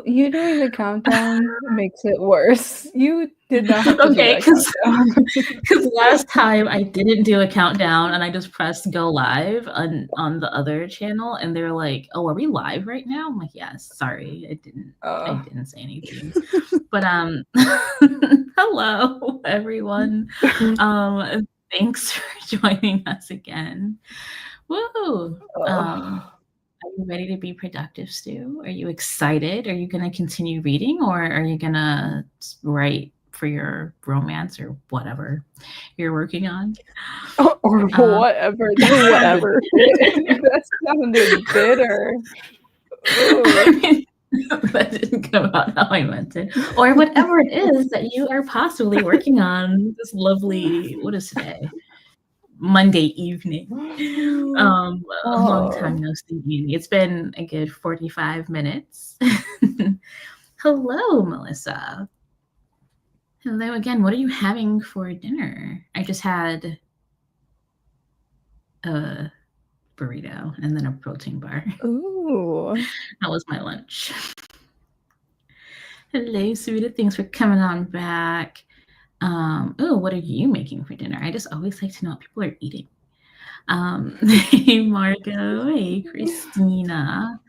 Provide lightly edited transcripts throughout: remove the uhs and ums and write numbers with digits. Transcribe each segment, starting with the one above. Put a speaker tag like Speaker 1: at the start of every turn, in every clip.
Speaker 1: You doing the countdown makes it worse. You did not have to
Speaker 2: Okay,
Speaker 1: do that countdown.
Speaker 2: because last time I didn't do a countdown and I just pressed go live on the other channel and they're like, "Oh, are we live right now?" I'm like, "Yes, sorry, I didn't say anything." But hello everyone. Thanks for joining us again. Woo! Are you ready to be productive, Stu? Are you excited? Are you going to continue reading or are you going to write for your romance or whatever you're working on?
Speaker 1: Or whatever. Whatever. That sounded bitter.
Speaker 2: That didn't come out how I meant it. Or whatever it is that you are possibly working on this lovely, what is today? Monday evening. A long time no see. It's been a good 45 minutes. Hello, Melissa. Hello again. What are you having for dinner? I just had a burrito and then a protein bar.
Speaker 1: Ooh.
Speaker 2: That was my lunch. Hello, Sarita. Thanks for coming on back. What are you making for dinner? I just always like to know what people are eating. Hey, Marco. Hey, Christina.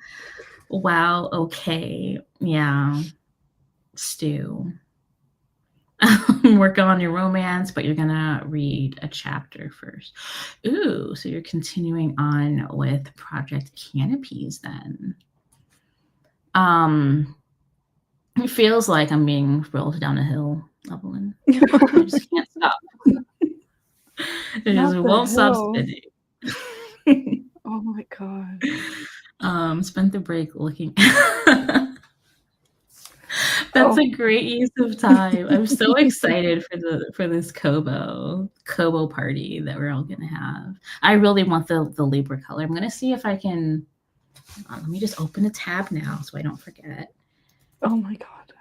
Speaker 2: Wow. Okay. Yeah. Stu. Work on your romance, but you're gonna read a chapter first. Ooh, so you're continuing on with Project Canopies then. It feels like I'm being rolled down a hill, Evelyn. I just can't stop. It just won't stop spinning.
Speaker 1: Oh my god.
Speaker 2: Spent the break looking. That's a great use of time. I'm so excited for this Kobo party that we're all gonna have. I really want the Libra color. I'm gonna see if I can. Let me just open a tab now so I don't forget.
Speaker 1: Oh my god.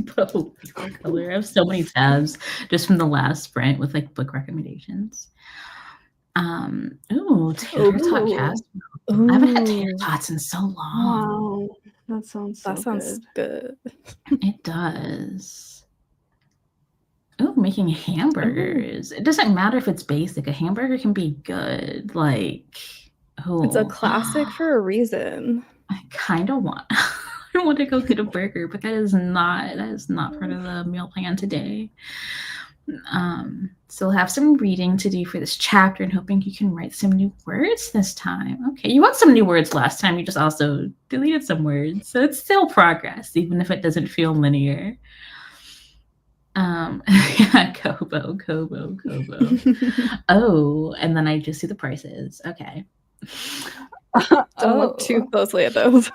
Speaker 2: Kobo color. I have so many tabs just from the last sprint with like book recommendations. Tater tot cast. I haven't had tater tots in so long.
Speaker 1: Wow. That sounds good.
Speaker 2: It does. Oh, making hamburgers. It doesn't matter if it's basic. A hamburger can be good. Like,
Speaker 3: it's a classic for a reason.
Speaker 2: I kind of want. I want to go get a burger, but that is not part of the meal plan today. So we'll have some reading to do for this chapter and hoping you can write some new words this time. Okay, you wrote some new words last time. You just also deleted some words. So it's still progress, even if it doesn't feel linear. Yeah, Kobo. Oh, and then I just see the prices. Okay.
Speaker 3: Don't look too closely at those.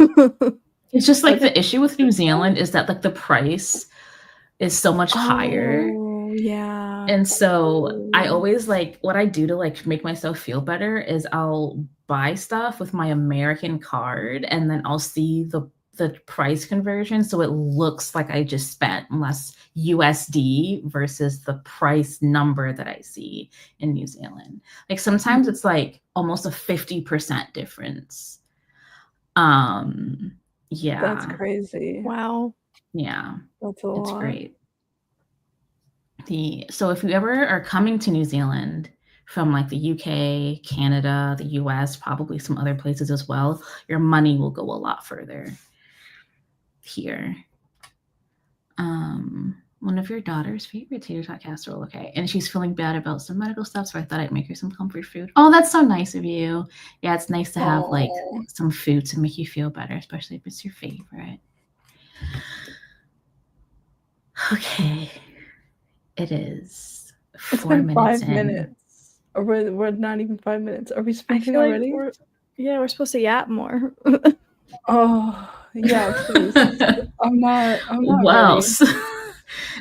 Speaker 2: It's just like the issue with New Zealand is that like the price is so much higher.
Speaker 3: Yeah.
Speaker 2: And so I always like what I do to like make myself feel better is I'll buy stuff with my American card and then I'll see the price conversion so it looks like I just spent less USD versus the price number that I see in New Zealand. Like sometimes it's like almost a 50% difference. Yeah.
Speaker 1: That's crazy.
Speaker 3: Wow.
Speaker 2: Yeah.
Speaker 1: That's a lot.
Speaker 2: It's great. So if you ever are coming to New Zealand from like the UK, Canada, the US, probably some other places as well, your money will go a lot further here. One of your daughter's favorite tater tot casserole. Okay. And she's feeling bad about some medical stuff, so I thought I'd make her some comfort food. Oh, that's so nice of you. Yeah, it's nice to have like some food to make you feel better, especially if it's your favorite. Okay. It is 4 minutes in.
Speaker 1: 5 minutes. Or we're not even 5 minutes. Are we speaking
Speaker 3: like
Speaker 1: already?
Speaker 3: We're supposed to yap more.
Speaker 1: Oh, yeah, please. I'm not
Speaker 2: What else?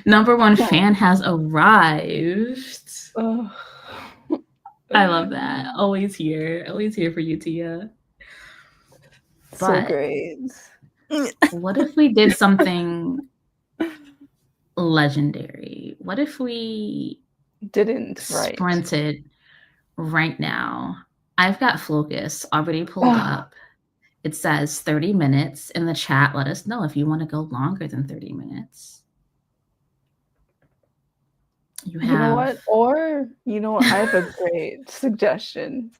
Speaker 2: Number one fan has arrived. I love that. Always here for you, Tia.
Speaker 1: So great.
Speaker 2: What if we did something legendary? What if we
Speaker 1: didn't
Speaker 2: sprinted right now? I've got Focus already pulled up. It says 30 minutes in the chat. Let us know if you want to go longer than 30 minutes. You
Speaker 1: know what? Or, you know what? I have a great suggestion.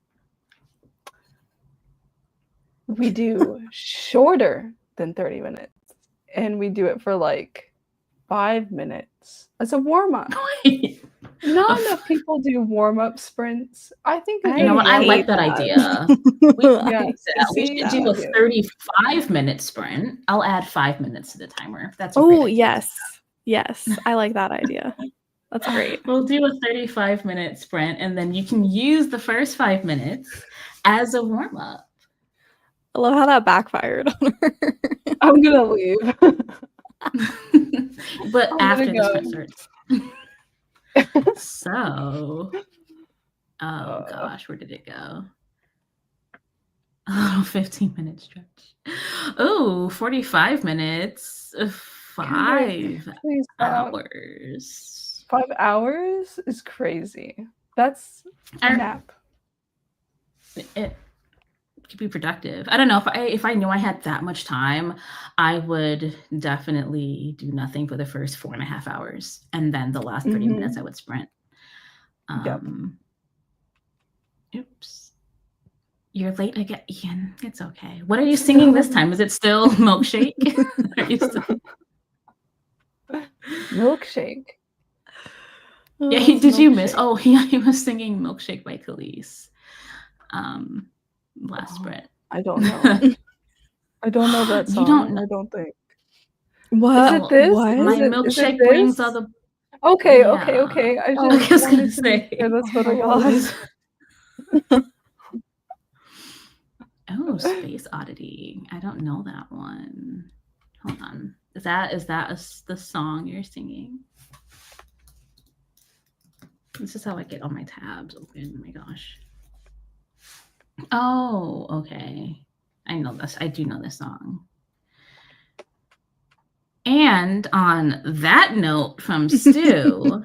Speaker 1: We do shorter than 30 minutes, and we do it for like 5 minutes as a warm-up. Not enough people do warm-up sprints. I think
Speaker 2: you know what? I like that idea. We should do a 35-minute sprint. I'll add 5 minutes to the timer. That's
Speaker 3: yes. Yes. I like that idea. That's great.
Speaker 2: We'll do a 35-minute sprint, and then you can use the first 5 minutes as a warm-up.
Speaker 3: I love how that backfired on her.
Speaker 1: I'm gonna leave.
Speaker 2: But after the sprint starts. So, oh gosh, where did it go? Oh, 15-minute stretch. Oh, 45 minutes. 5 hours.
Speaker 1: 5 hours is crazy. That's a nap.
Speaker 2: It could be productive. I don't know, if I knew I had that much time, I would definitely do nothing for the first 4.5 hours, and then the last 30 minutes I would sprint. Oops. You're late again, Ian. It's okay. What are you singing this time? Is it still Milkshake? Are you still...
Speaker 1: Milkshake.
Speaker 2: Yeah, did you miss? Oh, he was singing Milkshake by Khalees. Last sprint.
Speaker 1: I don't know. I don't know that song.
Speaker 2: You don't know?
Speaker 1: I don't think.
Speaker 3: What?
Speaker 1: Is it this?
Speaker 3: What?
Speaker 2: My milkshake brings all the...
Speaker 1: Okay. I
Speaker 2: was gonna say.
Speaker 1: That's what I got.
Speaker 2: Oh, Space Oddity. I don't know that one. Hold on. Is that the song you're singing? This is how I get all my tabs open. Oh my gosh. Oh, okay. I know this. I do know this song. And on that note from Stu,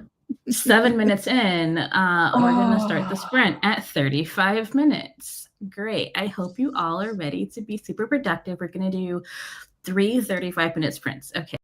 Speaker 2: 7 minutes in, we're going to start the sprint at 35 minutes. Great. I hope you all are ready to be super productive. We're going to do 3 35-minute sprints. Okay.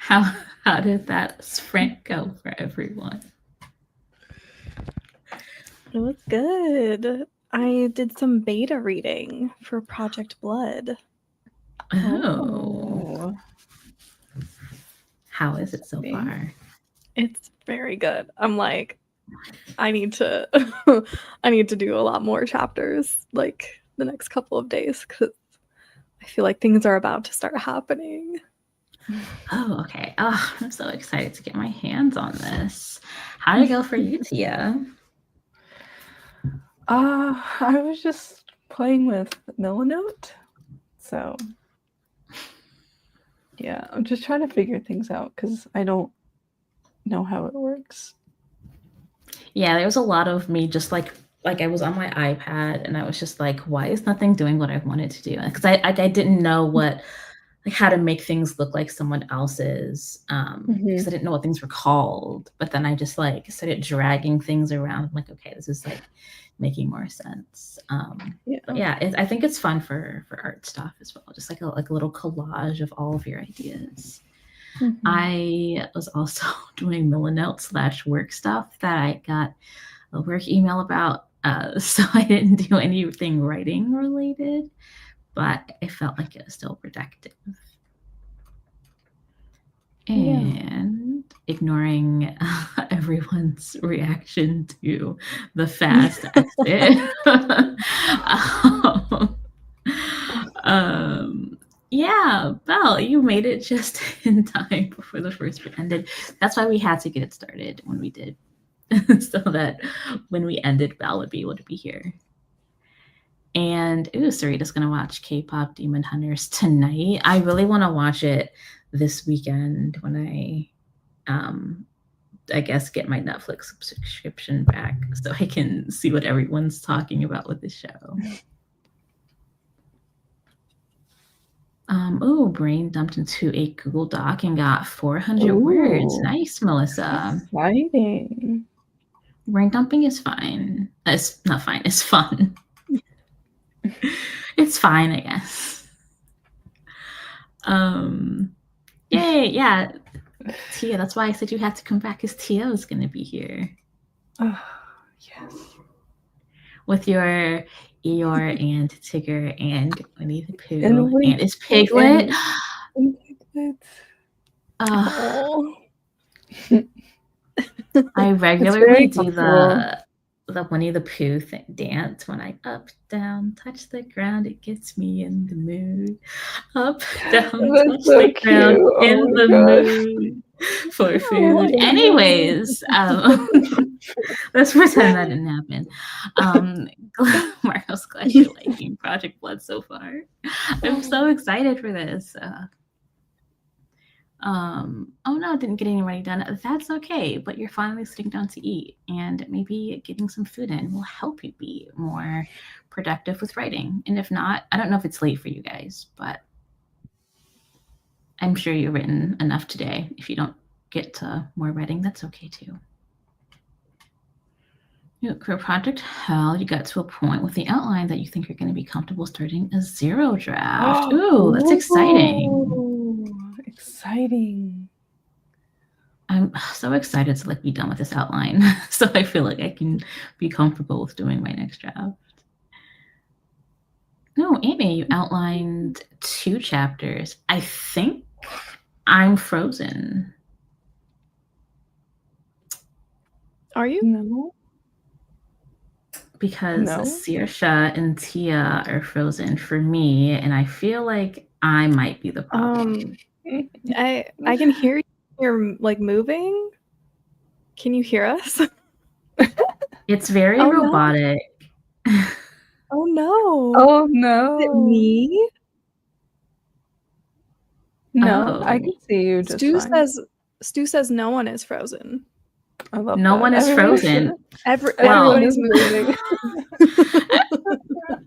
Speaker 2: How did that sprint go for everyone?
Speaker 3: It was good. I did some beta reading for Project Blood.
Speaker 2: Oh. How is it so far?
Speaker 3: It's very good. I'm like, I need to do a lot more chapters like the next couple of days because I feel like things are about to start happening.
Speaker 2: Oh, okay. Oh, I'm so excited to get my hands on this. How did it go for you, Tia?
Speaker 1: I was just playing with Milanote, so yeah, I'm just trying to figure things out because I don't know how it works.
Speaker 2: Yeah, there was a lot of me just like I was on my iPad and I was just like, why is nothing doing what I wanted to do? Because I didn't know what how to make things look like someone else's because I didn't know what things were called. But then I just like started dragging things around. I'm like, okay, this is like making more sense. But yeah, I think it's fun for art stuff as well. Just like a little collage of all of your ideas. I was also doing Milanote / work stuff that I got a work email about. So I didn't do anything writing related, but it felt like it was still productive. And ignoring everyone's reaction to the fast exit. Yeah, Belle, you made it just in time before the first bit ended. That's why we had to get it started when we did, so that when we ended, Belle would be able to be here. And Sarita's gonna watch K-pop Demon Hunters tonight. I really want to watch it this weekend when I guess get my Netflix subscription back so I can see what everyone's talking about with the show. Brain dumped into a Google Doc and got 400 words. Nice, Melissa.
Speaker 1: Exciting.
Speaker 2: Brain dumping is fine. It's not fine. It's fun. It's fine, I guess. Yay, yeah. Tia, that's why I said you had to come back because Tia is going to be here.
Speaker 1: Oh, yes.
Speaker 2: With your Eeyore and Tigger and Winnie the Pooh and is Piglet.
Speaker 1: And Piglet.
Speaker 2: I regularly do the Winnie the Pooh dance when I up, down, touch the ground. It gets me in the mood. Up, down, touch the ground, in the mood for food. Anyways, let's pretend that didn't happen. Marco's glad you're liking Project Blood so far. I'm so excited for this. Oh no, didn't get any writing done. That's okay, but you're finally sitting down to eat, and maybe getting some food in will help you be more productive with writing. And if not, I don't know if it's late for you guys, but I'm sure you've written enough today. If you don't get to more writing, that's okay too. For Project Hell, you got to a point with the outline that you think you're going to be comfortable starting a 0 draft. Ooh, that's exciting.
Speaker 1: Exciting.
Speaker 2: I'm so excited to be done with this outline. So I feel like I can be comfortable with doing my next draft. No, Amy, you outlined 2 chapters. I think I'm frozen.
Speaker 3: Are you?
Speaker 1: No.
Speaker 2: Because Saoirse and Tia are frozen for me, and I feel like I might be the problem.
Speaker 3: I can hear you're moving. Can you hear us?
Speaker 2: It's very robotic.
Speaker 3: No. Oh no.
Speaker 1: Oh no.
Speaker 3: Is it me?
Speaker 1: No, I can see you just fine.
Speaker 3: Stu says no one is frozen.
Speaker 1: I love
Speaker 2: no
Speaker 1: that.
Speaker 2: one is frozen.
Speaker 3: Everybody's moving.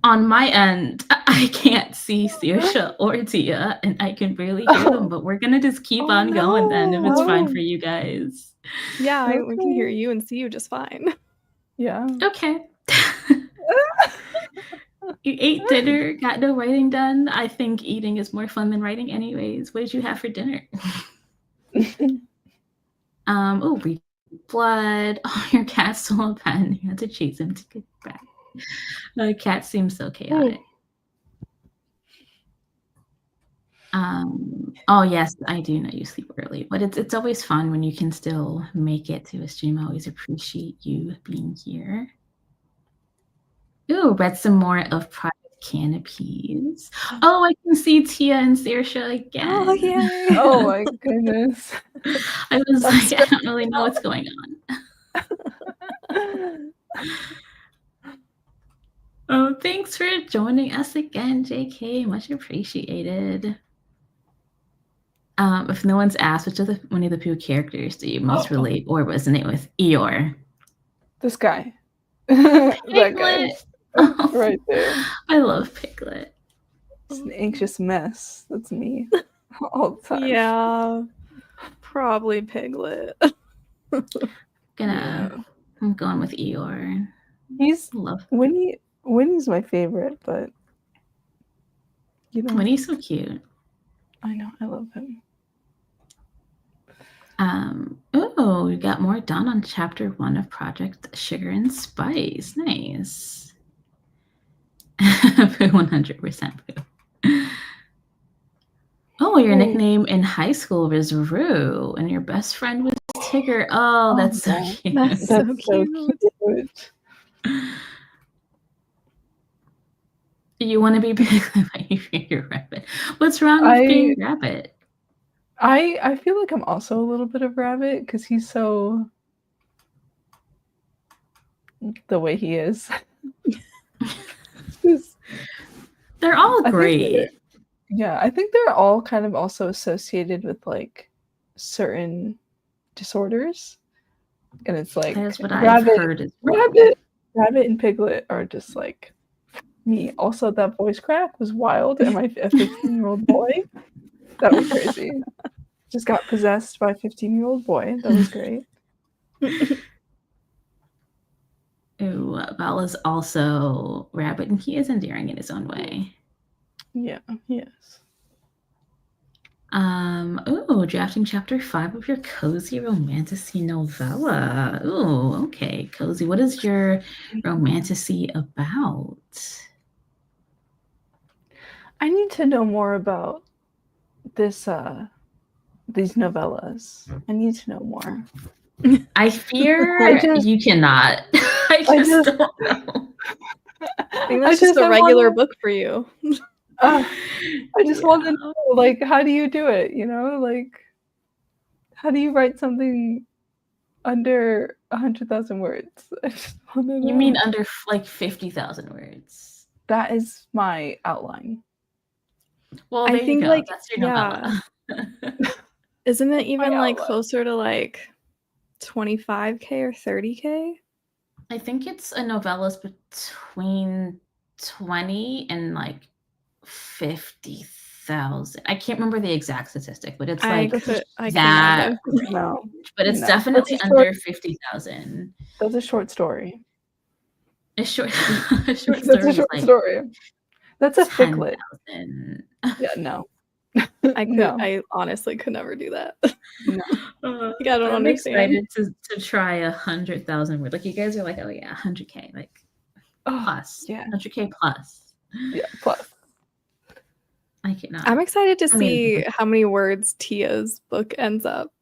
Speaker 2: On my end, I can't see Saoirse or Tia, and I can barely hear them, but we're going to just keep on going then if it's fine for you guys.
Speaker 3: Yeah, we can hear you and see you just fine.
Speaker 1: Yeah.
Speaker 2: Okay. You ate dinner, got no writing done. I think eating is more fun than writing anyways. What did you have for dinner? Read blood. Oh, your cat stole a pen. You had to chase him to get it back. The cat seems so chaotic. Oh yes, I do know you sleep early, but it's always fun when you can still make it to a stream. I always appreciate you being here. Ooh, read some more of Project Canopies. Oh, I can see Tia and Saoirse again.
Speaker 3: Oh, yay.
Speaker 1: Oh my goodness.
Speaker 2: I was like, I don't really know what's going on. Oh, thanks for joining us again, JK. Much appreciated. If no one's asked, which of the Winnie the Pooh characters do you most relate or resonate with? Eeyore.
Speaker 1: This guy.
Speaker 2: Piglet.
Speaker 1: That guy.
Speaker 2: Oh,
Speaker 1: right there.
Speaker 2: I love Piglet.
Speaker 1: It's an anxious mess. That's me all the time.
Speaker 3: Yeah, probably Piglet.
Speaker 2: I'm going with Eeyore.
Speaker 1: He's Winnie's my favorite, but you know,
Speaker 2: Winnie's so cute.
Speaker 1: I know, I love him.
Speaker 2: Oh, we got more done on chapter 1 of Project Sugar and Spice. Nice. 100% Pooh. Oh, your nickname in high school was Rue, and your best friend was Tigger. Oh, that's so cute.
Speaker 3: That's so cute.
Speaker 2: You want to be Piglet, but you fear your rabbit. What's wrong with being rabbit?
Speaker 1: I feel like I'm also a little bit of rabbit because he's so the way he is.
Speaker 2: They're all great.
Speaker 1: I think they're all kind of also associated with like certain disorders, and it's like
Speaker 2: that's what I've heard as well.
Speaker 1: Rabbit and Piglet are just like me. Also, that voice crack was wild. Am I a 15-year-old boy? That was crazy. Just got possessed by a 15-year-old boy. That was great.
Speaker 2: Ooh, Val is also rabbit, and he is endearing in his own way.
Speaker 1: Yeah, yes.
Speaker 2: Drafting chapter 5 of your cozy romantasy novella. Ooh, okay, cozy. What is your romantasy about?
Speaker 1: I need to know more about this these novellas. I need to know more.
Speaker 2: I fear you cannot. I just don't know.
Speaker 3: I think that's just a regular book for you.
Speaker 1: I just want to know, like, how do you do it? You know, like, how do you write something under 100,000 words? I just want to know.
Speaker 2: You mean under like 50,000 words?
Speaker 1: That is my outline.
Speaker 2: Well, there you go. Like, that's your novella.
Speaker 3: Isn't it even like closer to like 25K or 30K?
Speaker 2: I think it's a novella's between 20 and like 50,000. I can't remember the exact statistic, but it's like that.
Speaker 1: No,
Speaker 2: but it's definitely under 50,000.
Speaker 1: That's a short story.
Speaker 2: A short
Speaker 1: That's a short story. That's a ficlet. Yeah, no.
Speaker 3: I honestly could never do that.
Speaker 1: No.
Speaker 3: I don't understand.
Speaker 2: I'm excited to try 100,000 words. Like you guys are like, oh yeah, 100K, like plus, 100K plus.
Speaker 1: Yeah, plus.
Speaker 2: I cannot.
Speaker 3: I'm excited to see how many words Tia's book ends up.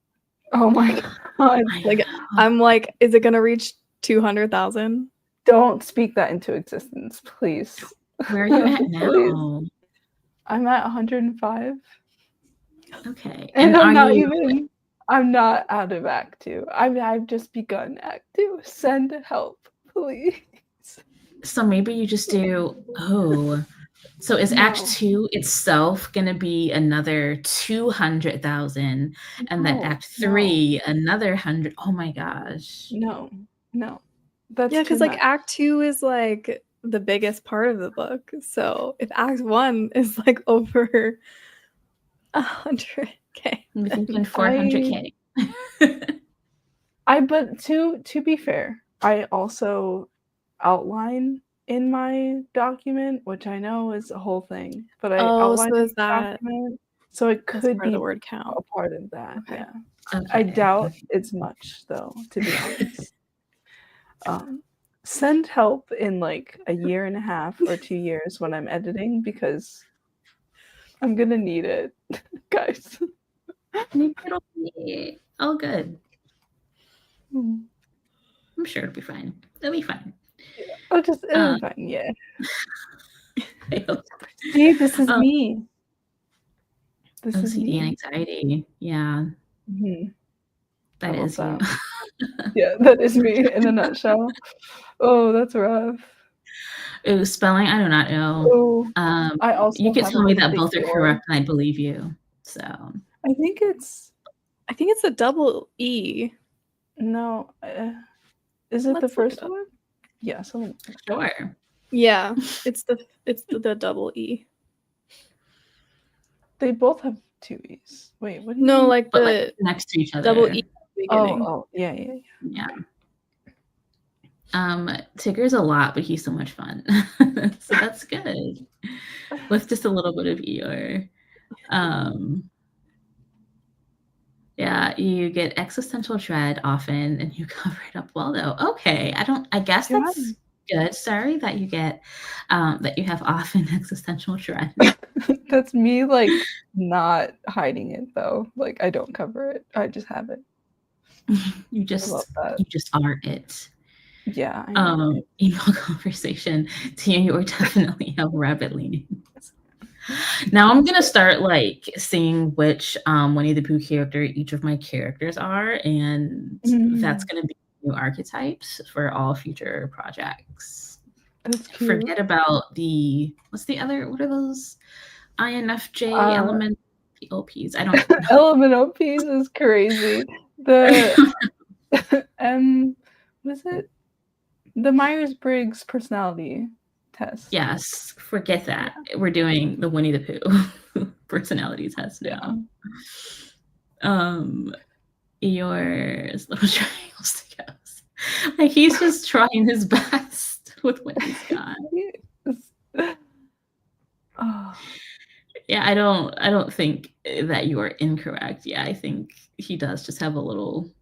Speaker 1: Oh my god!
Speaker 3: Like, I'm like, is it gonna reach 200,000?
Speaker 1: Don't speak that into existence, please.
Speaker 2: Where are you at now?
Speaker 1: I'm at 105.
Speaker 2: Okay.
Speaker 1: And I'm not out of Act 2. I've just begun Act 2. Send help, please.
Speaker 2: So maybe you just do, so is Act 2 itself going to be another 200,000 and then Act 3 another 100? Oh my gosh.
Speaker 1: No. That's
Speaker 3: because like Act 2 is like the biggest part of the book. So if Act 1 is like over 100K,
Speaker 2: I'm thinking 400K.
Speaker 1: But to be fair, I also outline in my document, which I know is a whole thing, but I outline
Speaker 3: so is that
Speaker 1: document So it
Speaker 3: That's
Speaker 1: could
Speaker 3: part of
Speaker 1: be
Speaker 3: the word count.
Speaker 1: a part of that.
Speaker 3: Okay.
Speaker 1: Yeah.
Speaker 2: Okay.
Speaker 1: I doubt it's much though, to be honest. Send help in like a year and a half or 2 years when I'm editing because I'm gonna need it, guys.
Speaker 2: It'll be all good.
Speaker 1: Mm.
Speaker 2: I'm sure it'll be fine. It'll be fine.
Speaker 1: It'll be fine, yeah.
Speaker 2: I hope.
Speaker 1: See, this is me. This is
Speaker 2: OCD
Speaker 1: me.
Speaker 2: and anxiety. Yeah,
Speaker 1: Mhm.
Speaker 2: that
Speaker 1: I love
Speaker 2: is you.
Speaker 1: that. Yeah, that is me in a nutshell. Oh, that's rough.
Speaker 2: Ooh, spelling, I do not know.
Speaker 1: Oh, I also
Speaker 2: You could
Speaker 1: have
Speaker 2: tell me
Speaker 1: a
Speaker 2: that
Speaker 1: big
Speaker 2: both are
Speaker 1: door.
Speaker 2: correct, and I believe you. So
Speaker 1: I think it's
Speaker 3: a double E.
Speaker 1: no. Is it the
Speaker 3: Let's look
Speaker 1: first
Speaker 3: it up.
Speaker 1: one? Yeah, so
Speaker 2: sure.
Speaker 3: Yeah, it's the double E.
Speaker 1: they both have 2 E's. Wait, what do you
Speaker 3: No,
Speaker 1: mean?
Speaker 3: like
Speaker 2: But
Speaker 3: the
Speaker 2: like next to each other.
Speaker 3: double E at the beginning.
Speaker 1: Oh, yeah.
Speaker 2: Yeah. Tigger's a lot, but he's so much fun. So that's good. With just a little bit of ER. Yeah, you get existential dread often and you cover it up well though. Okay. I guess
Speaker 1: Yeah.
Speaker 2: that's good. Sorry that you get that you have often existential dread.
Speaker 1: That's me like not hiding it though. Like I don't cover it. I just have it.
Speaker 2: You
Speaker 1: I love that.
Speaker 2: just are it.
Speaker 1: Yeah, I know.
Speaker 2: Email conversation. Tia, you are definitely have rabbit leanings. Now I'm gonna start like seeing which Winnie the Pooh character each of my characters are, and that's gonna be new archetypes for all future projects.
Speaker 1: That's cute.
Speaker 2: Forget about what are those INFJ element OPs? I don't know.
Speaker 1: Element OPs is crazy. The what is it? The Myers-Briggs personality test.
Speaker 2: Yes, forget that. We're doing the Winnie the Pooh personality test now. Your little triangle stickers. Like he's just trying his best with what he's got.
Speaker 1: Oh.
Speaker 2: Yeah, I don't think that you are incorrect. Yeah, I think he does just have a little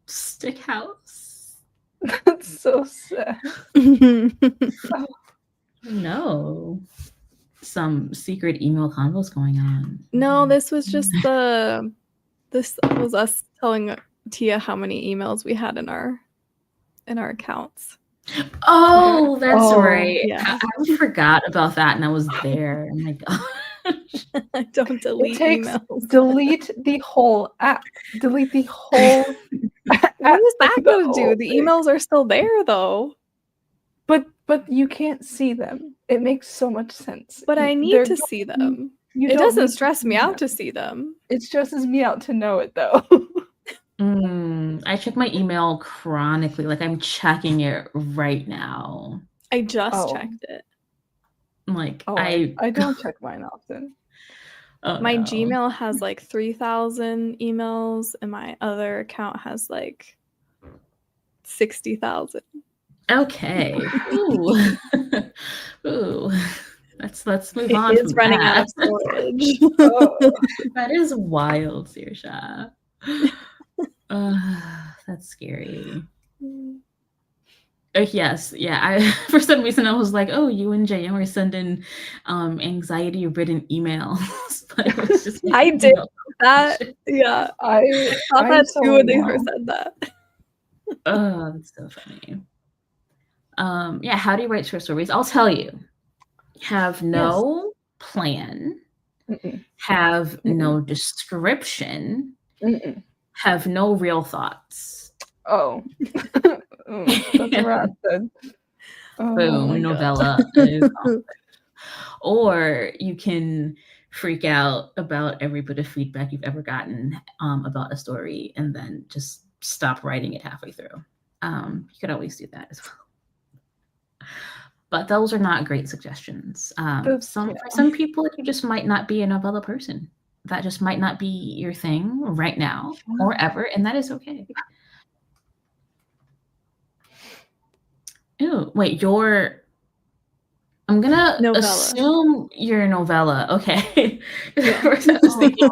Speaker 2: stick house.
Speaker 1: That's so sad.
Speaker 2: No. Some secret email convos going on.
Speaker 3: No, this was just this was us telling Tia how many emails we had in our accounts.
Speaker 2: Oh, that's right.
Speaker 3: Yeah.
Speaker 2: I forgot about that and I was there. Oh my god.
Speaker 3: Don't delete emails.
Speaker 1: Delete the whole app. Delete the whole
Speaker 3: app. What is that gonna do? The emails are still there though.
Speaker 1: But you can't see them. It makes so much sense.
Speaker 3: But I need to see them. It doesn't stress me out to see them.
Speaker 1: It stresses me out to know it though.
Speaker 2: I check my email chronically. Like I'm checking it right now.
Speaker 3: I just checked it.
Speaker 2: Like
Speaker 1: I don't check mine often.
Speaker 3: My Gmail has like 3,000 emails and my other account has like 60,000.
Speaker 2: Okay. Ooh. Ooh. Let's move on.
Speaker 3: It's running out of storage.
Speaker 2: That is wild, Sirsha. That's scary. Yes, yeah. For some reason I was like, oh, you and JM are sending anxiety-ridden emails. But it was just
Speaker 3: I did that. Yeah. I thought that too when they first said that.
Speaker 2: Oh, that's so funny. Yeah, how do you write short stories? I'll tell you. Have no plan. Have no description. Have no real thoughts.
Speaker 1: Oh. That's a wrap then.
Speaker 2: Boom, novella. Or you can freak out about every bit of feedback you've ever gotten about a story and then just stop writing it halfway through. You could always do that as well. But those are not great suggestions. For some people, you just might not be a novella person. That just might not be your thing right now or ever, and that is okay. Ooh, wait, I'm gonna
Speaker 3: Novella.
Speaker 2: assume you're a novella. Okay.
Speaker 3: Yeah.
Speaker 2: At first I was thinking,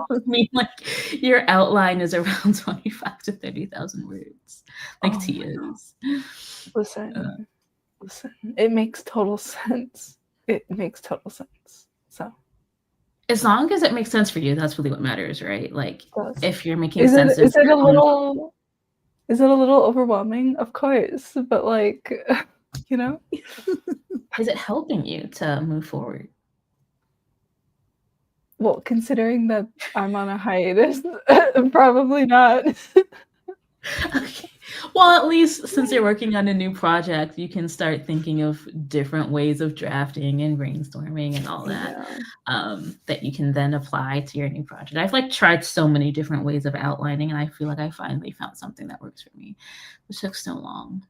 Speaker 2: like your outline is around 25 to 30,000 words, like
Speaker 1: Oh my
Speaker 2: Tia's.
Speaker 1: Listen, it makes total sense. It makes total sense. So
Speaker 2: As long as it makes sense for you, that's really what matters, right? Like
Speaker 1: does.
Speaker 2: if you're making
Speaker 1: Is
Speaker 2: sense
Speaker 1: it
Speaker 2: of
Speaker 1: is it
Speaker 2: your
Speaker 1: a
Speaker 2: own
Speaker 1: little is it a little overwhelming? Of course, but like, you know,
Speaker 2: is it helping you to move forward?
Speaker 1: well, considering that I'm on a hiatus, probably not.
Speaker 2: Okay. Well, at least since you're working on a new project, you can start thinking of different ways of drafting and brainstorming and all that,
Speaker 1: Yeah.
Speaker 2: that you can then apply to your new project. I've like tried so many different ways of outlining, and I feel like I finally found something that works for me, which took so long.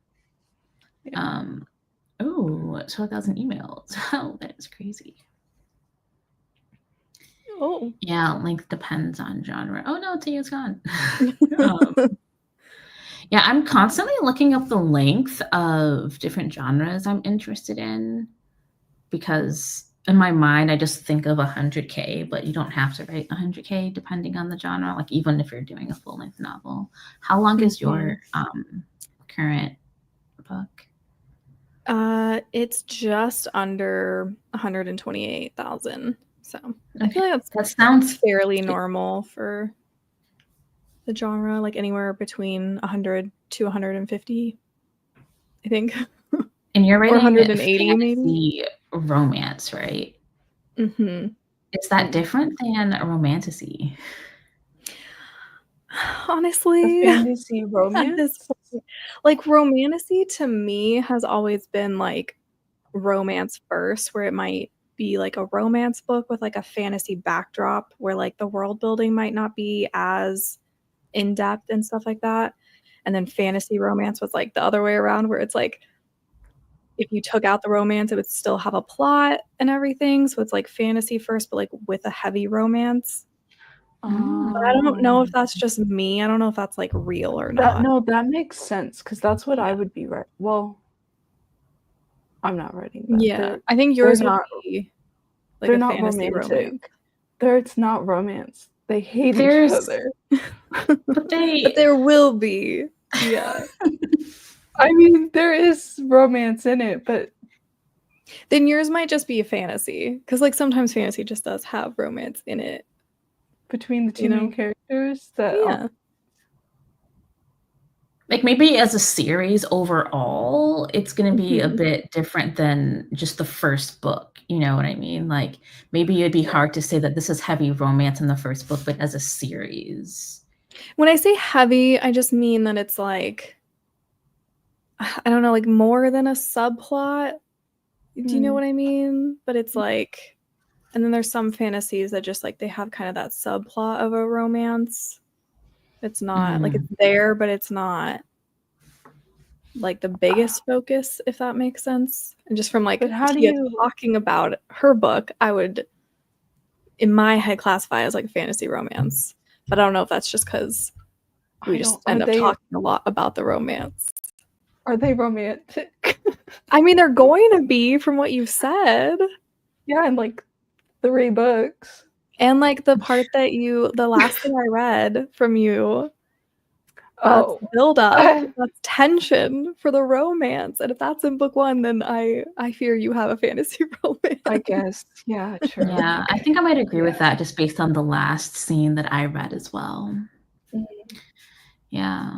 Speaker 1: Yeah.
Speaker 2: Oh, 12,000 emails. Oh, that is crazy.
Speaker 3: Oh.
Speaker 2: Yeah, length depends on genre. Oh no, Tia's gone. Um, Yeah, I'm constantly looking up the length of different genres I'm interested in because in my mind I just think of 100K, but you don't have to write 100K depending on the genre, like even if you're doing a full-length novel. How long is your current book?
Speaker 3: It's just under 128,000. So I feel
Speaker 2: Okay.
Speaker 3: like
Speaker 2: That sounds
Speaker 3: fairly normal for the genre, like anywhere between 100 to 150, I think.
Speaker 2: and you're
Speaker 3: Or
Speaker 2: writing
Speaker 3: 180 maybe.
Speaker 2: fantasy romance, right?
Speaker 3: Mm-hmm.
Speaker 2: Is that different than a romantasy?
Speaker 3: Honestly,
Speaker 1: A fantasy
Speaker 3: at
Speaker 1: romance?
Speaker 3: this point, like romantasy to me has always been like romance first, where it might be like a romance book with like a fantasy backdrop where like the world building might not be as in depth and stuff like that. And then fantasy romance was like the other way around, where it's like if you took out the romance, it would still have a plot and everything. So it's like fantasy first, but like with a heavy romance. But I don't know if that's just me. I don't know if that's like real or not.
Speaker 1: No, that makes sense because that's what I would be right. Well, I'm not writing that.
Speaker 3: Yeah, I think yours would
Speaker 1: not.
Speaker 3: be like
Speaker 1: They're
Speaker 3: a
Speaker 1: not
Speaker 3: fantasy
Speaker 1: romantic.
Speaker 3: romance.
Speaker 1: It's not romance. They hate
Speaker 2: There's-
Speaker 1: each other.
Speaker 2: But
Speaker 3: But there will be. Yeah.
Speaker 1: I mean, there is romance in it, but
Speaker 3: Then yours might just be a fantasy, because like sometimes fantasy just does have romance in it.
Speaker 1: between the two main characters, that
Speaker 3: Yeah.
Speaker 2: Like maybe as a series overall, it's going to be a bit different than just the first book. You know what I mean? Like maybe it'd be hard to say that this is heavy romance in the first book, but as a series.
Speaker 3: When I say heavy, I just mean that it's like, I don't know, like more than a subplot. Do you know what I mean? But it's like, and then there's some fantasies that just like they have kind of that subplot of a romance. It's not like it's there, but it's not like the biggest focus, if that makes sense. And just from like Tia talking about her book, I would, in my head, classify as like a fantasy romance. But I don't know if that's just because we just end up talking a lot about the romance.
Speaker 1: Are they romantic?
Speaker 3: I mean, they're going to be from what you've said.
Speaker 1: Yeah, in like 3 books.
Speaker 3: And like the part that the last thing I read from you, that's build up, that's tension for the romance. And if that's in book 1, then I fear you have a fantasy romance.
Speaker 1: I guess. Yeah, true.
Speaker 2: Yeah, I think I might agree with that just based on the last scene that I read as well. Yeah.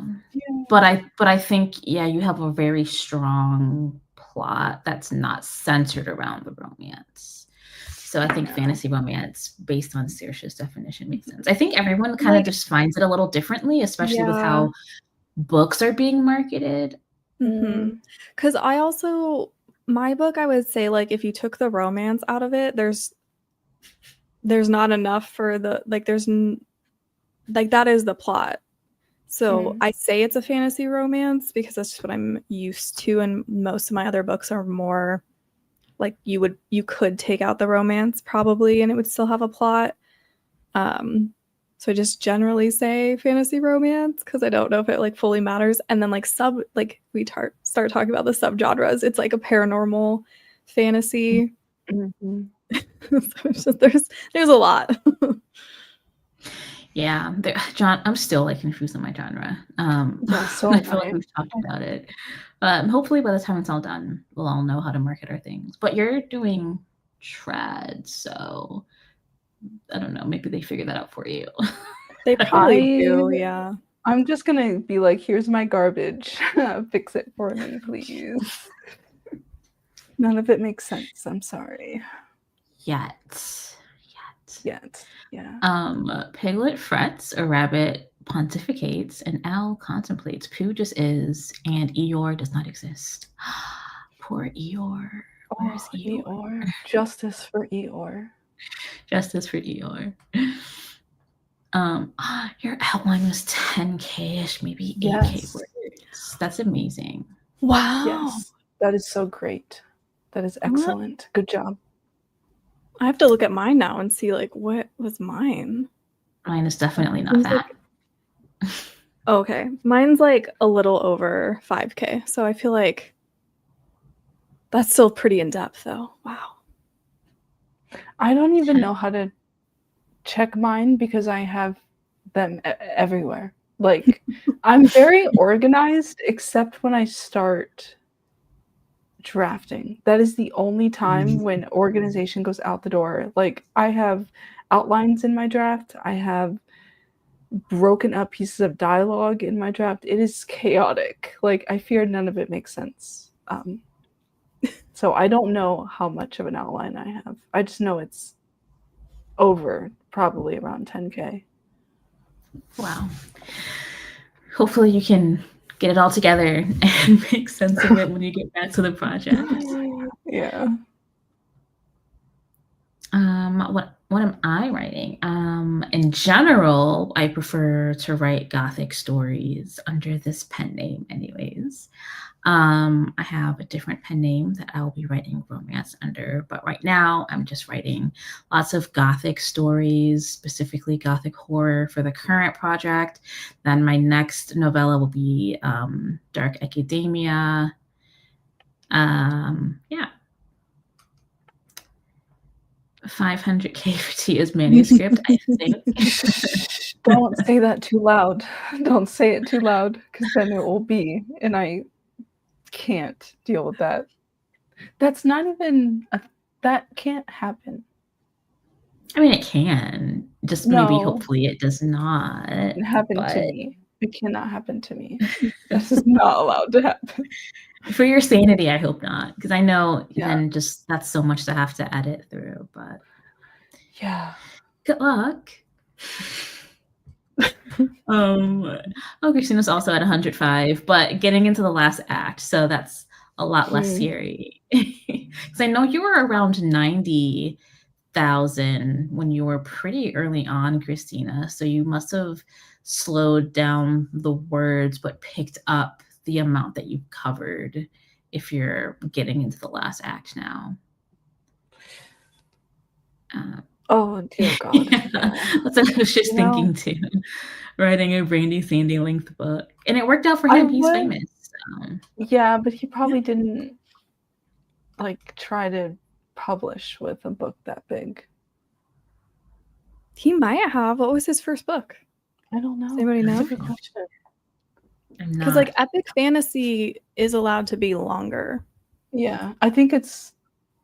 Speaker 2: But I think, yeah, you have a very strong plot that's not centered around the romance. So I think fantasy romance, based on Saoirse's definition, makes sense. I think everyone kind of just finds it a little differently, especially with how books are being marketed.
Speaker 3: Because I also, my book, I would say, like, if you took the romance out of it, there's not enough for the, like, that is the plot. So I say it's a fantasy romance because that's just what I'm used to, and most of my other books are more like you could take out the romance probably and it would still have a plot. So I just generally say fantasy romance because I don't know if it like fully matters. And then like we start talking about the subgenres. It's like a paranormal fantasy
Speaker 1: Mhm.
Speaker 3: So it's just, there's a lot.
Speaker 2: Yeah, John, I'm still like confused on my genre.
Speaker 1: Yeah, so
Speaker 2: I
Speaker 1: am
Speaker 2: feel like
Speaker 1: I.
Speaker 2: we've talked about it. Hopefully by the time it's all done, we'll all know how to market our things. But you're doing trad, so I don't know. Maybe they figure that out for you.
Speaker 3: They probably do,
Speaker 1: I
Speaker 3: yeah.
Speaker 1: I'm just gonna be like, here's my garbage. Fix it for me, please. None of it makes sense. I'm sorry.
Speaker 2: Yet.
Speaker 1: Yet. Yeah.
Speaker 2: Piglet frets, a rabbit pontificates, an owl contemplates, Pooh just is, and Eeyore does not exist. Poor Eeyore. Where's
Speaker 1: Oh,
Speaker 2: Eeyore?
Speaker 1: Eeyore. Justice for Eeyore.
Speaker 2: Justice for Eeyore. Your outline was 10K-ish, maybe 8K
Speaker 1: Yes.
Speaker 2: words. That's amazing.
Speaker 3: Wow.
Speaker 1: Yes. That is so great. That is excellent. Good job.
Speaker 3: I have to look at mine now and see like what was mine.
Speaker 2: Mine is definitely not
Speaker 3: Seems
Speaker 2: that.
Speaker 3: Okay. Mine's like a little over 5K. So I feel like that's still pretty in depth though. Wow.
Speaker 1: I don't even know how to check mine because I have them everywhere. Like, I'm very organized except when I start drafting. That is the only time when organization goes out the door. Like, I have outlines in my draft. I have broken up pieces of dialogue in my draft. It is chaotic. Like, I fear none of it makes sense. So I don't know how much of an outline I have. I just know it's over probably around 10K.
Speaker 2: Wow. Hopefully you can get it all together and make sense of it when you get back to the project.
Speaker 1: Yeah.
Speaker 2: What am I writing? In general, I prefer to write Gothic stories under this pen name anyways. I have a different pen name that I will be writing romance under, but right now I'm just writing lots of Gothic stories, specifically Gothic horror for the current project. Then my next novella will be Dark Academia. Yeah. 500K for Tia's manuscript, I think.
Speaker 1: Don't say that too loud. Don't say it too loud because then it will be, and I can't deal with that. That's not even that can't happen.
Speaker 2: I mean, it can. Just maybe, hopefully, it does not.
Speaker 1: It happened to me. It cannot happen to me. This is not allowed to happen.
Speaker 2: For your sanity, I hope not, because I know
Speaker 1: Yeah.
Speaker 2: then just that's so much to have to edit through. But
Speaker 1: yeah,
Speaker 2: good luck. Christina's also at 105, but getting into the last act, so that's a lot less scary. Because I know you were around 90,000 when you were pretty early on, Christina. So you must have slowed down the words, but picked up the amount that you've covered if you're getting into the last act now.
Speaker 1: Oh dear God!
Speaker 2: Yeah. That's what I was just thinking too. Writing a Brandy Sandy length book, and it worked out for him. He's famous. So.
Speaker 1: Yeah, but he probably didn't like try to publish with a book that big.
Speaker 3: He might have. What was his first book?
Speaker 1: I don't know.
Speaker 3: Does anybody know?
Speaker 1: That's a good question.
Speaker 3: Because like epic fantasy is allowed to be longer.
Speaker 1: Yeah, I think it's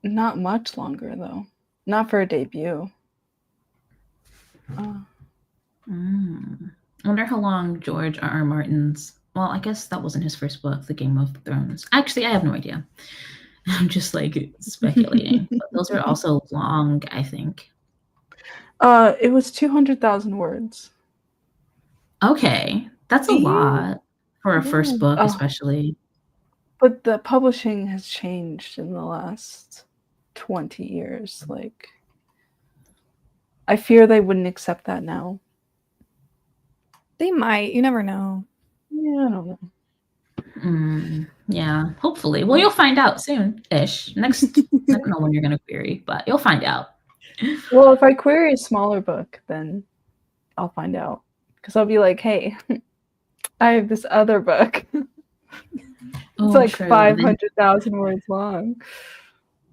Speaker 1: not much longer though. Not for a debut.
Speaker 2: I wonder how long George R.R. Martin's. Well, I guess that wasn't his first book, The Game of Thrones. Actually, I have no idea. I'm just like speculating. But those are also long, I think.
Speaker 1: It was 200,000 words.
Speaker 2: Okay, that's a lot for a first book, especially.
Speaker 1: But the publishing has changed in the last 20 years. Like, I fear they wouldn't accept that now.
Speaker 3: They might. You never know.
Speaker 1: Yeah, I don't know.
Speaker 2: Yeah, hopefully. Well, you'll find out soon-ish. Next, I don't know when you're going to query, but you'll find out.
Speaker 1: Well, if I query a smaller book, then I'll find out. Because I'll be like, hey, I have this other book. It's like 500,000 words long.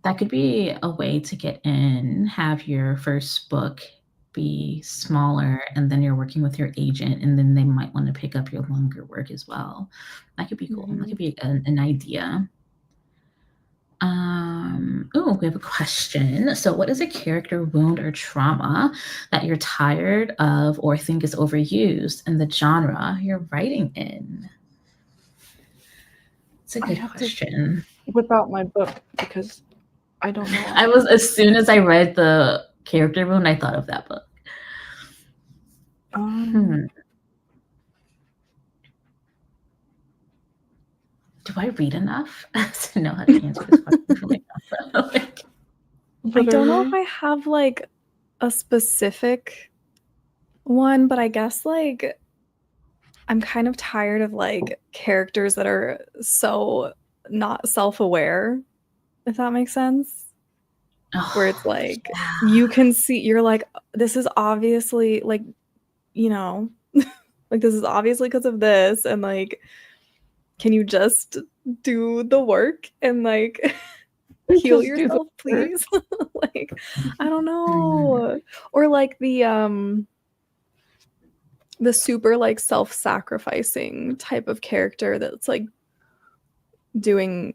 Speaker 2: That could be a way to get in, have your first book be smaller, and then you're working with your agent, and then they might want to pick up your longer work as well. That could be cool. That could be an idea. Oh, we have a question. So, what is a character wound or trauma that you're tired of or think is overused in the genre you're writing in? It's a good question.
Speaker 1: Whip out my book because I don't know.
Speaker 2: I was, as soon as I read the character wound, I thought of that book. Do I read enough to know how to answer this question for myself?
Speaker 3: I don't know if I have like a specific one, but I guess like I'm kind of tired of like characters that are so not self-aware, if that makes sense. Where it's like you can see, you're like, this is obviously like, you know, like this is obviously because of this, and like, can you just do the work and like heal yourself, please? Like, I don't know. Or like the super like self-sacrificing type of character that's like doing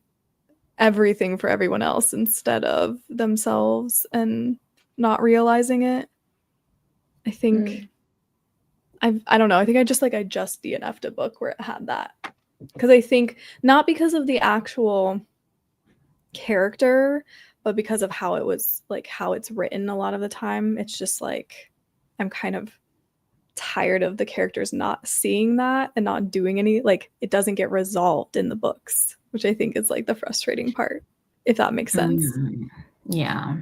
Speaker 3: everything for everyone else instead of themselves and not realizing it. I think I don't know. I think I just DNF'd a book where it had that. Because I think not because of the actual character, but because of how it was, like how it's written a lot of the time. It's just like I'm kind of tired of the characters not seeing that and not doing any, like it doesn't get resolved in the books, which I think is like the frustrating part, if that makes sense.
Speaker 2: Yeah.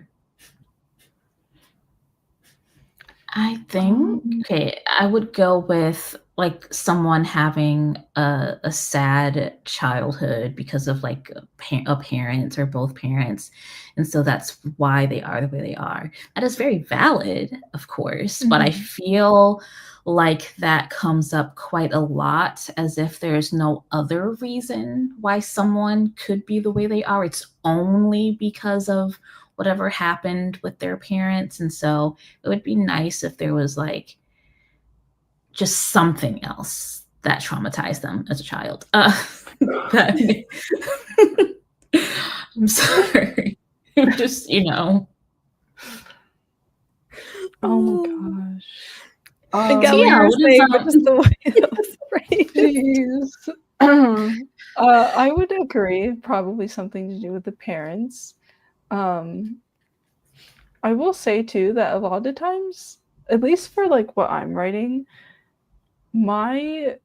Speaker 2: I think, okay, I would go with like someone having a sad childhood because of like a parent or both parents. And so that's why they are the way they are. That is very valid, of course, but I feel like that comes up quite a lot as if there's no other reason why someone could be the way they are. It's only because of whatever happened with their parents. And so it would be nice if there was like just something else that traumatized them as a child. I'm sorry. Just, you know.
Speaker 1: Oh my gosh.
Speaker 3: I get what you're saying, but just the way it was
Speaker 1: phrased. I would agree. Probably something to do with the parents. I will say too that a lot of times, at least for like what I'm writing, I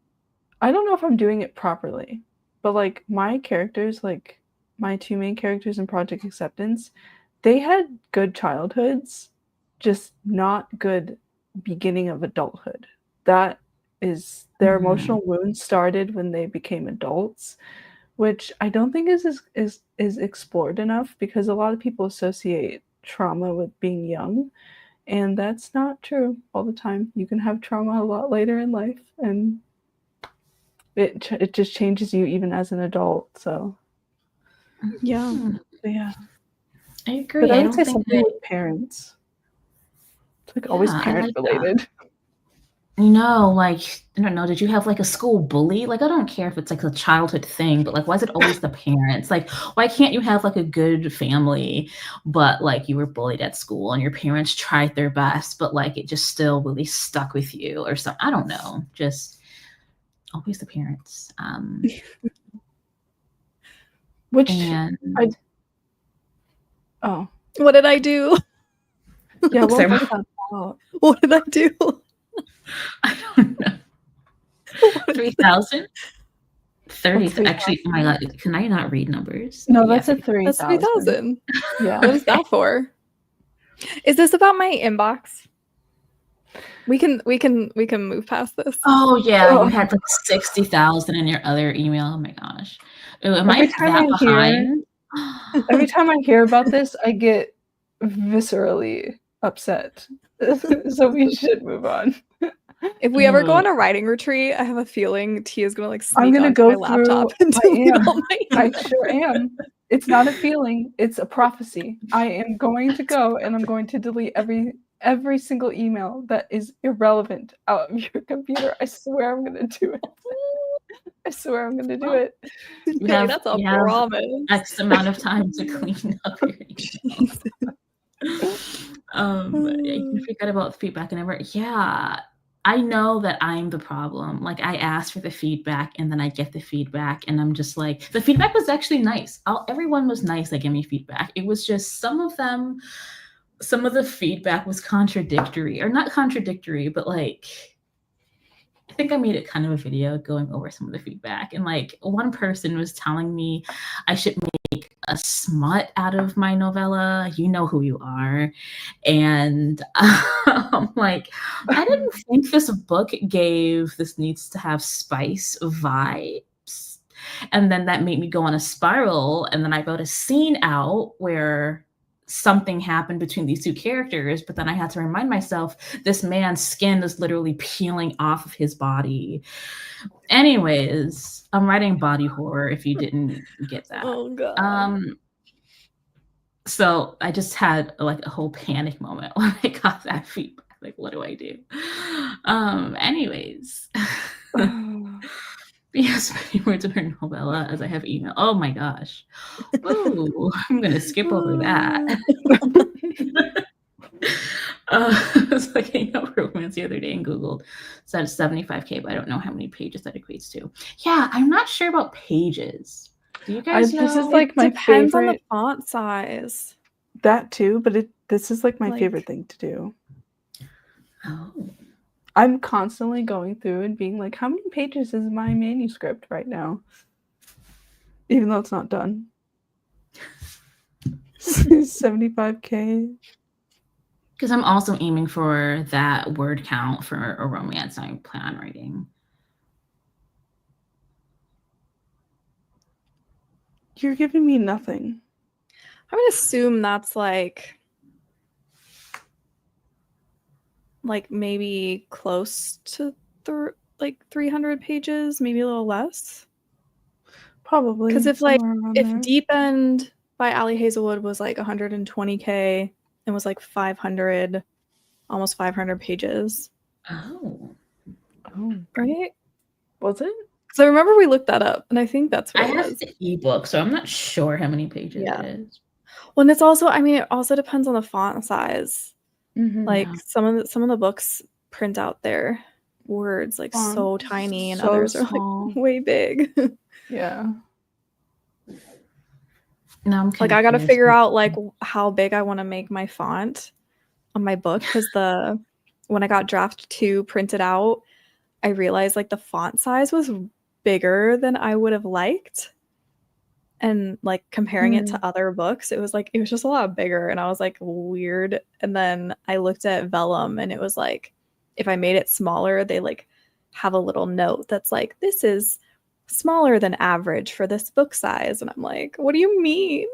Speaker 1: don't know if I'm doing it properly, but like my characters, like my two main characters in Project Acceptance, they had good childhoods, just not good beginning of adulthood. That is, their emotional wounds started when they became adults, which I don't think is explored enough, because a lot of people associate trauma with being young, and that's not true all the time. You can have trauma a lot later in life, and it just changes you even as an adult. So
Speaker 3: yeah,
Speaker 2: I agree.
Speaker 1: But I would say something with parents. It's like always parent related.
Speaker 2: No, like, I don't know, did you have like a school bully? Like, I don't care if it's like a childhood thing, but like, why is it always the parents? Like, why can't you have like a good family, but like you were bullied at school and your parents tried their best, but like it just still really stuck with you or something? I don't know. Just always the parents.
Speaker 1: Which
Speaker 3: what did I do?
Speaker 1: Yeah,
Speaker 3: what did I do?
Speaker 2: I don't know. 3,000? 30. Actually, oh my God, can I not read numbers?
Speaker 1: No, that's a 3,000.
Speaker 3: That's 3,000.
Speaker 1: Yeah.
Speaker 3: What is that for? Is this about my inbox? We can move past this.
Speaker 2: Oh yeah, you had like 60,000 in your other email. Oh my gosh. Ooh, am I that behind?
Speaker 1: Every time I hear about this, I get viscerally upset. So we should move on.
Speaker 3: If we ever go on a writing retreat, I have a feeling Tia's gonna like sneak
Speaker 1: I'm gonna
Speaker 3: onto
Speaker 1: go
Speaker 3: my laptop and delete all my emails.
Speaker 1: I sure am. It's not a feeling, it's a prophecy. I am going to go and I'm going to delete every single email that is irrelevant out of your computer. I swear I'm gonna do it. I swear I'm gonna do it.
Speaker 3: That's a promise.
Speaker 2: X amount of time to clean up your email. You forget about feedback and ever. Yeah. I know that I'm the problem. Like, I asked for the feedback and then I get the feedback and I'm just like, the feedback was actually nice. Everyone was nice that gave me feedback. It was just some of the feedback was contradictory, or not contradictory, but like, I think I made it kind of a video going over some of the feedback. And like, one person was telling me I should make a smut out of my novella. You know who you are. And I'm like, I didn't think this book gave this needs to have spice vibes. And then that made me go on a spiral. And then I wrote a scene out where something happened between these two characters, but then I had to remind myself this man's skin is literally peeling off of his body. Anyways, I'm writing body horror if you didn't get that.
Speaker 3: Oh god.
Speaker 2: So I just had like a whole panic moment when I got that feedback. Like, what do I do? Anyways. Yes, many words of her novella as I have email. Oh my gosh. Ooh, I'm gonna skip over that. I was looking up romance the other day and Googled. So it's 75K, but I don't know how many pages that equates to. Yeah, I'm not sure about pages. Do you guys know?
Speaker 1: This is like my
Speaker 3: Depends
Speaker 1: favorite.
Speaker 3: on the font size.
Speaker 1: That too, but this is like my favorite thing to do.
Speaker 2: Oh.
Speaker 1: I'm constantly going through and being like, how many pages is my manuscript right now? Even though it's not done. 75K.
Speaker 2: Because I'm also aiming for that word count for a romance I plan on writing.
Speaker 1: You're giving me nothing.
Speaker 3: I would assume that's like maybe close to 300 pages, maybe a little less.
Speaker 1: Probably.
Speaker 3: Because if Deep End by Ali Hazelwood was like 120K and was like 500, almost 500 pages.
Speaker 2: Oh.
Speaker 3: Right?
Speaker 1: Was it?
Speaker 3: Because I remember we looked that up, and I think that's what it was.
Speaker 2: I have the ebook, so I'm not sure how many pages it is.
Speaker 3: Well, and it's also, it also depends on the font size.
Speaker 1: Mm-hmm.
Speaker 3: Like some of the books print out their words like so tiny, and others are like way big.
Speaker 1: Yeah.
Speaker 2: No, I'm
Speaker 3: like I got to figure out like how big I want to make my font on my book, because when I got draft 2 printed out, I realized like the font size was bigger than I would have liked. And like comparing it to other books, it was just a lot bigger, and I was like, weird. And then I looked at Vellum, and it was like, if I made it smaller, they like have a little note that's like, this is smaller than average for this book size. And I'm like, what do you mean?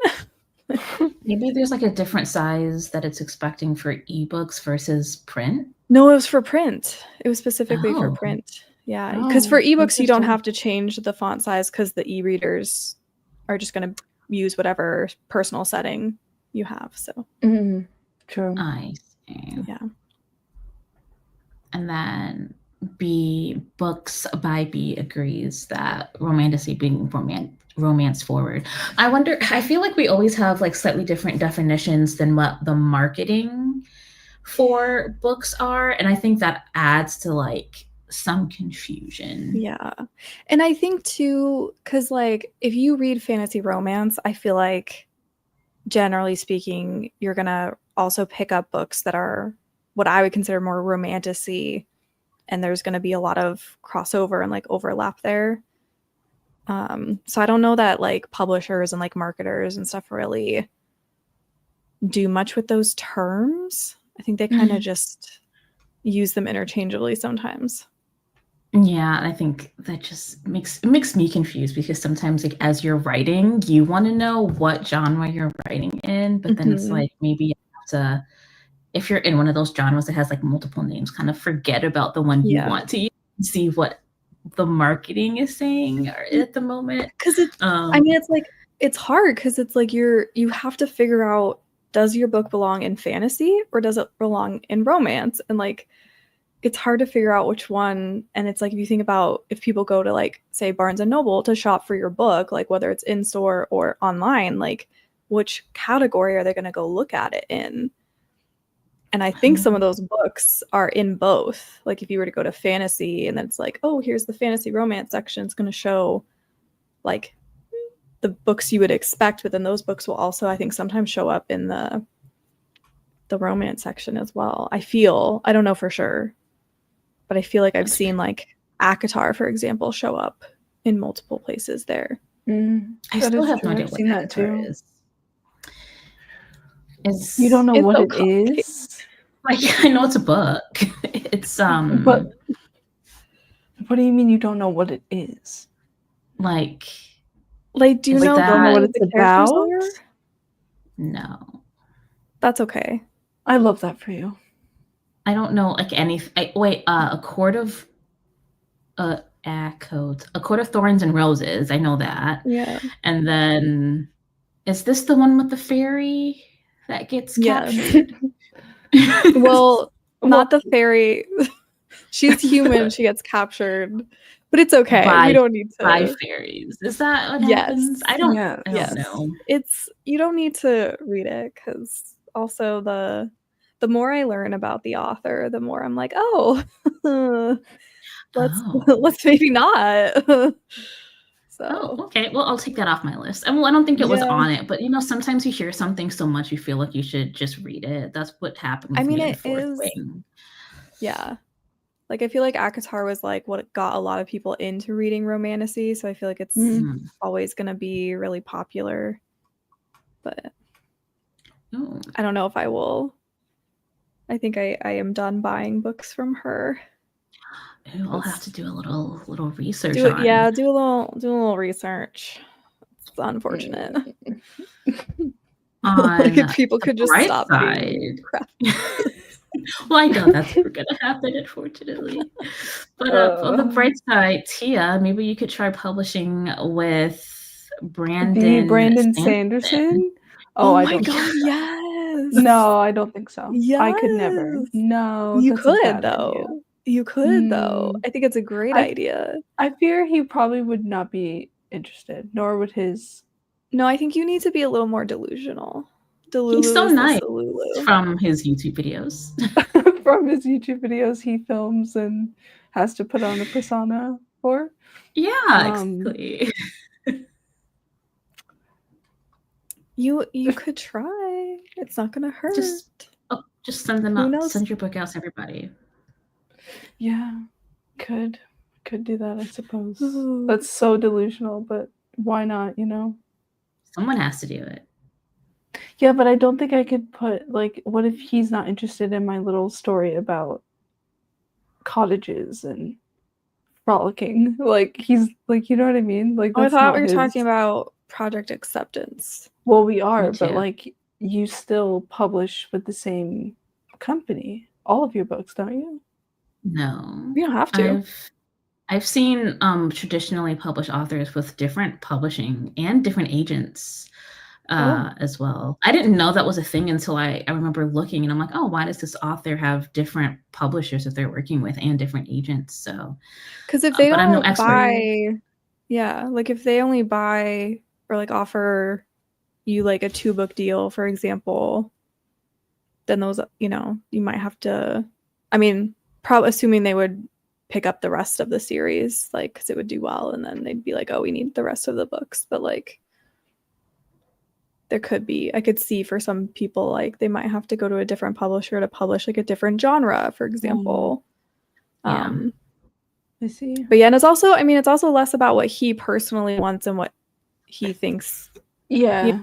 Speaker 2: Maybe there's like a different size that it's expecting for ebooks versus print.
Speaker 3: No, it was for print. It was specifically for print. Yeah, because for ebooks you don't have to change the font size, because the e-readers are just going to use whatever personal setting you have. So
Speaker 1: true.
Speaker 2: I see.
Speaker 3: Yeah.
Speaker 2: And then Books by B agrees that romantasy being romance forward. I feel like we always have like slightly different definitions than what the marketing for books are. And I think that adds to like some confusion.
Speaker 3: Yeah. And I think too, because like if you read fantasy romance, I feel like generally speaking, you're going to also pick up books that are what I would consider more romantasy, and there's going to be a lot of crossover and like overlap there. So I don't know that like publishers and like marketers and stuff really do much with those terms. I think they kind of just use them interchangeably sometimes.
Speaker 2: Yeah, I think that just makes me confused, because sometimes like as you're writing, you want to know what genre you're writing in, but then it's like maybe you have to, if you're in one of those genres that has like multiple names, kind of forget about the one you want to use and see what the marketing is saying at the moment.
Speaker 3: Because it's like it's hard because it's like you have to figure out, does your book belong in fantasy or does it belong in romance? And like it's hard to figure out which one. And it's like, if you think about, if people go to like say Barnes and Noble to shop for your book, like whether it's in store or online, like which category are they going to go look at it in? And I think some of those books are in both. Like if you were to go to fantasy and then it's like, oh, here's the fantasy romance section, it's going to show like the books you would expect, but then those books will also, I think, sometimes show up in the romance section as well. I don't know for sure, but I feel like I've seen like ACOTAR, for example, show up in multiple places there.
Speaker 2: I still have no idea what ACOTAR is.
Speaker 1: You don't know what it is?
Speaker 2: Like, I know it's a book. It's
Speaker 1: But what do you mean you don't know what it is?
Speaker 2: Like
Speaker 3: do you know
Speaker 1: what it's about?
Speaker 2: No.
Speaker 1: That's okay. I love that for you.
Speaker 2: I don't know like a court of thorns and roses. I know that.
Speaker 3: Yeah.
Speaker 2: And then is this the one with the fairy that gets captured?
Speaker 3: Well, not the fairy. She's human. She gets captured, but it's okay. We don't need to.
Speaker 2: By fairies. Is that what happens? I don't know.
Speaker 3: You don't need to read it because also the more I learn about the author, the more I'm like, let's maybe not.
Speaker 2: So okay, well, I'll take that off my list. And I don't think it was on it, but sometimes you hear something so much you feel like you should just read it. That's what happened with me in Fourth Wing.
Speaker 3: Yeah. Like I feel like ACOTAR was like what got a lot of people into reading romantasy, so I feel like it's always going to be really popular. But I don't know if I will. I think I am done buying books from her.
Speaker 2: I'll have to do a little research.
Speaker 3: Do a little research. It's unfortunate.
Speaker 2: Like
Speaker 3: if people could just stop being crap.
Speaker 2: Well, I know that's never gonna happen, unfortunately. But on the bright side, Tia, maybe you could try publishing with Brandon
Speaker 1: Sanderson.
Speaker 3: Oh my god, yes.
Speaker 1: No, I don't think so. Yes. I could never. No,
Speaker 3: you could though. You could though. I think it's a great idea.
Speaker 1: I fear he probably would not be interested, nor would his.
Speaker 3: No, I think you need to be a little more delusional.
Speaker 2: He's so nice from his YouTube videos.
Speaker 1: From his YouTube videos, he films and has to put on a persona for.
Speaker 2: Yeah, exactly.
Speaker 3: You could try. It's not gonna hurt.
Speaker 2: Just send them out. Send your book out to everybody.
Speaker 1: Yeah, could do that, I suppose. That's so delusional, but why not?
Speaker 2: Someone has to do it.
Speaker 1: Yeah, but I don't think I could put like. What if he's not interested in my little story about cottages and frolicking? Like he's like, you know what I mean? Like
Speaker 3: I thought we were talking about Project Acceptance.
Speaker 1: Well, we are, but like you still publish with the same company. All of your books, don't you?
Speaker 2: No,
Speaker 3: you don't have to.
Speaker 2: I've seen traditionally published authors with different publishing and different agents as well. I didn't know that was a thing until I remember looking and I'm like, oh, why does this author have different publishers that they're working with and different agents? So,
Speaker 3: because if they don't buy, like if they only buy or like offer you like a 2-book deal, for example, then those, you might have to, I mean, probably assuming they would pick up the rest of the series, like, because it would do well, and then they'd be like, oh, we need the rest of the books. But like there could be, I could see for some people, like they might have to go to a different publisher to publish like a different genre, for example.
Speaker 1: I see.
Speaker 3: But yeah, and it's also less about what he personally wants and what he thinks.
Speaker 1: Yeah.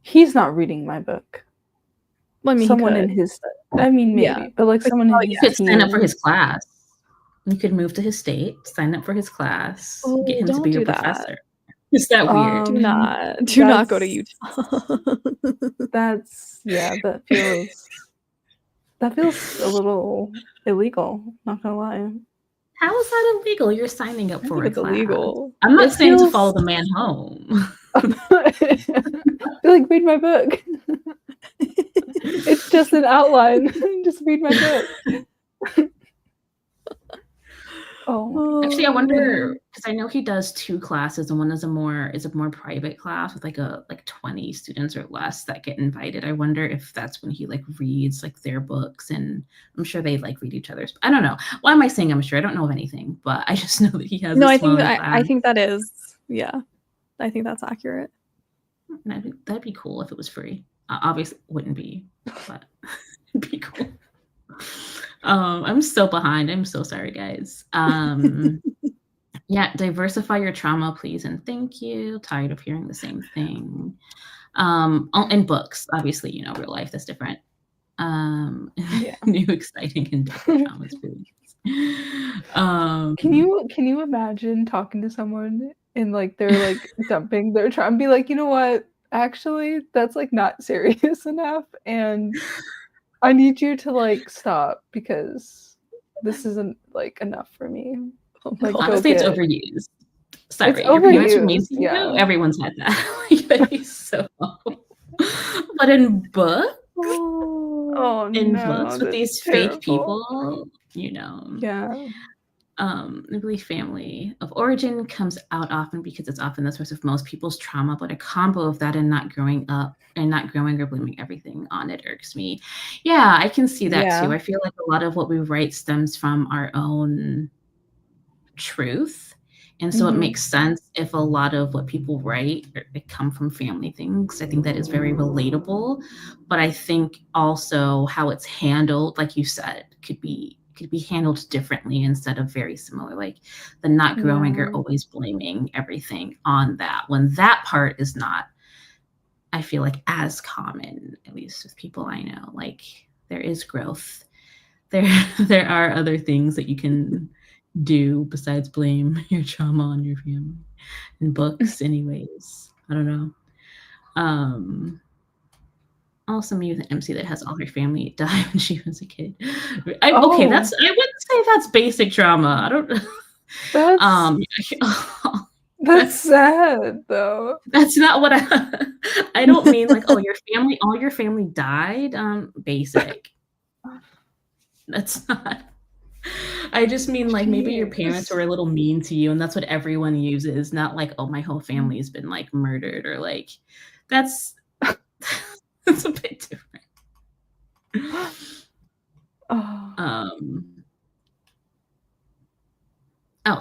Speaker 1: He's not reading my book.
Speaker 3: Well, I mean,
Speaker 1: someone in his, I mean, maybe, but like someone in his,
Speaker 2: you could sign up for his class. You could move to his state, sign up for his class, get him to be your professor. Is that weird?
Speaker 3: Do not go to Utah.
Speaker 1: that feels a little illegal, not gonna lie.
Speaker 2: How is that illegal? You're signing up for a class.
Speaker 3: Illegal.
Speaker 2: I'm not saying to follow the man home.
Speaker 1: Like, read my book. It's just an outline. Just read my book. Oh,
Speaker 2: Actually, I wonder, because I know he does 2 classes, and one is a more private class with like 20 students or less that get invited. I wonder if that's when he like reads like their books, and I'm sure they like read each other's. I don't know. Why am I saying I'm sure? I don't know of anything, but I just know that he has.
Speaker 3: No, I think that is, yeah. I think that's accurate.
Speaker 2: And I think that'd be cool if it was free. Obviously, it wouldn't be, but it'd be cool. I'm so behind. I'm so sorry, guys. Yeah, diversify your trauma, please, and thank you. Tired of hearing the same thing. In books, obviously, you know, real life, that's different. New, exciting, and different traumas, please.
Speaker 1: Can you imagine talking to someone and like they're like dumping their trauma and be like, you know what? Actually, that's like not serious enough, and I need you to like stop because this isn't like enough for me. Like,
Speaker 2: honestly, it's overused. Sorry,
Speaker 1: it's
Speaker 2: your parents are mean
Speaker 1: overused.
Speaker 2: to you.
Speaker 1: Yeah.
Speaker 2: Everyone's had that. Like, that'd be so awful. But in books,
Speaker 1: Oh
Speaker 2: in
Speaker 1: no,
Speaker 2: books with these
Speaker 1: terrible.
Speaker 2: fake people, you know.
Speaker 1: Yeah.
Speaker 2: I believe family of origin comes out often because it's often the source of most people's trauma, but a combo of that and not growing up and not growing or blaming everything on it irks me. Yeah, I can see that too. I feel like a lot of what we write stems from our own truth. And so it makes sense if a lot of what people write come from family things. I think that is very relatable. But I think also how it's handled, like you said, could be handled differently instead of very similar. Like the not growing or always blaming everything on that, when that part is not, I feel like, as common, at least with people I know. Like there is growth. There are other things that you can do besides blame your trauma on your family. In books, anyways. I don't know. Also me with an MC that has all her family die when she was a kid. Okay, I wouldn't say that's basic trauma. I don't
Speaker 1: that's sad though.
Speaker 2: That's not what I don't mean like, oh, all your family died. Basic. That's not. I just mean like maybe your parents were a little mean to you, and that's what everyone uses. Not like, oh, my whole family has been like murdered, or like that's that's a bit different.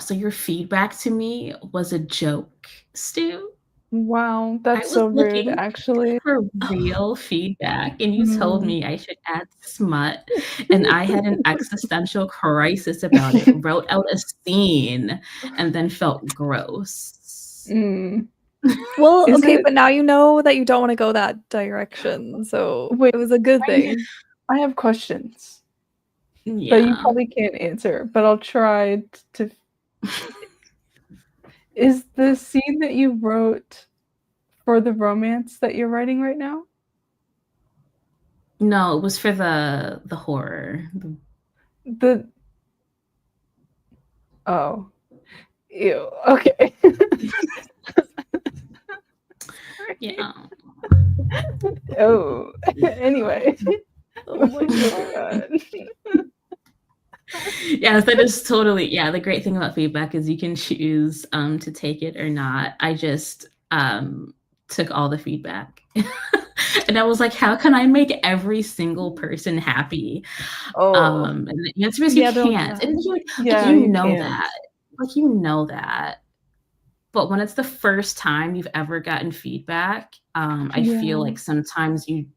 Speaker 2: So your feedback to me was a joke, Stu?
Speaker 1: Wow, that's so rude, actually.
Speaker 2: For real feedback, and you told me I should add smut, and I had an existential crisis about it, wrote out a scene, and then felt gross.
Speaker 3: Well, okay, but now you know that you don't want to go that direction, so it was a good thing.
Speaker 1: I have questions that you probably can't answer, but I'll try to. Is the scene that you wrote for the romance that you're writing right now?
Speaker 2: No, it was for the horror.
Speaker 1: Oh. Ew. Okay.
Speaker 2: Yeah.
Speaker 1: Oh. Anyway. Oh my god.
Speaker 2: Yes, that is totally, the great thing about feedback is you can choose to take it or not. I just took all the feedback. And I was like, how can I make every single person happy? And the answer is you can't. And you know that. Like, you know that. But when it's the first time you've ever gotten feedback, I feel like sometimes you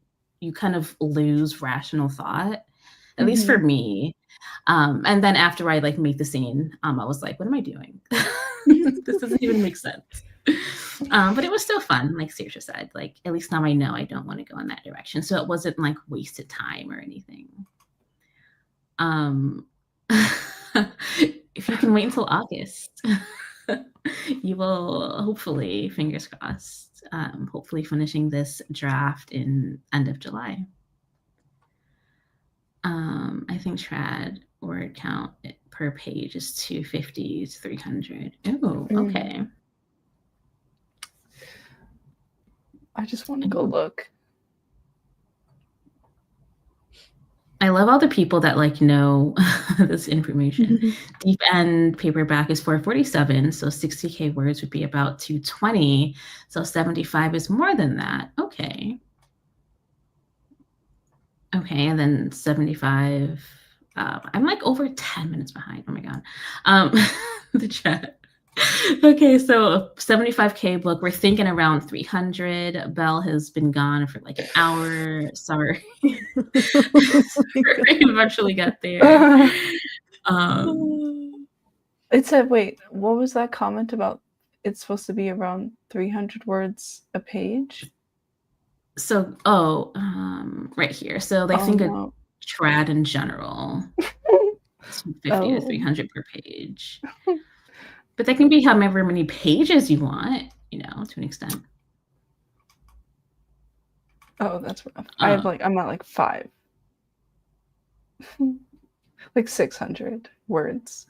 Speaker 2: kind of lose rational thought, at least for me. And then after I like make the scene, I was like, what am I doing? This doesn't even make sense. But it was still fun, like Saoirse said. Like, at least now I know I don't want to go in that direction. So it wasn't like wasted time or anything. If you can wait until August, you will hopefully, fingers crossed, hopefully finishing this draft in end of July. I think trad word count per page is 250 to 300. Oh, okay.
Speaker 1: I just want to go look.
Speaker 2: I love all the people that like know this information. Deep end paperback is 447, so 60K words would be about 220. So 75 is more than that. Okay. Okay, and then 75. I'm like over 10 minutes behind. Oh my god. The chat. Okay, so a 75K book. We're thinking around 300. Belle has been gone for like an hour. Sorry. We eventually got there.
Speaker 1: It said, wait, what was that comment about? It's supposed to be around 300 words a page.
Speaker 2: So, right here. So they think of trad in general. 250 to 300 per page. But that can be however many pages you want, you know, to an extent.
Speaker 1: Oh, that's rough. I'm at like 5. Like 600 words.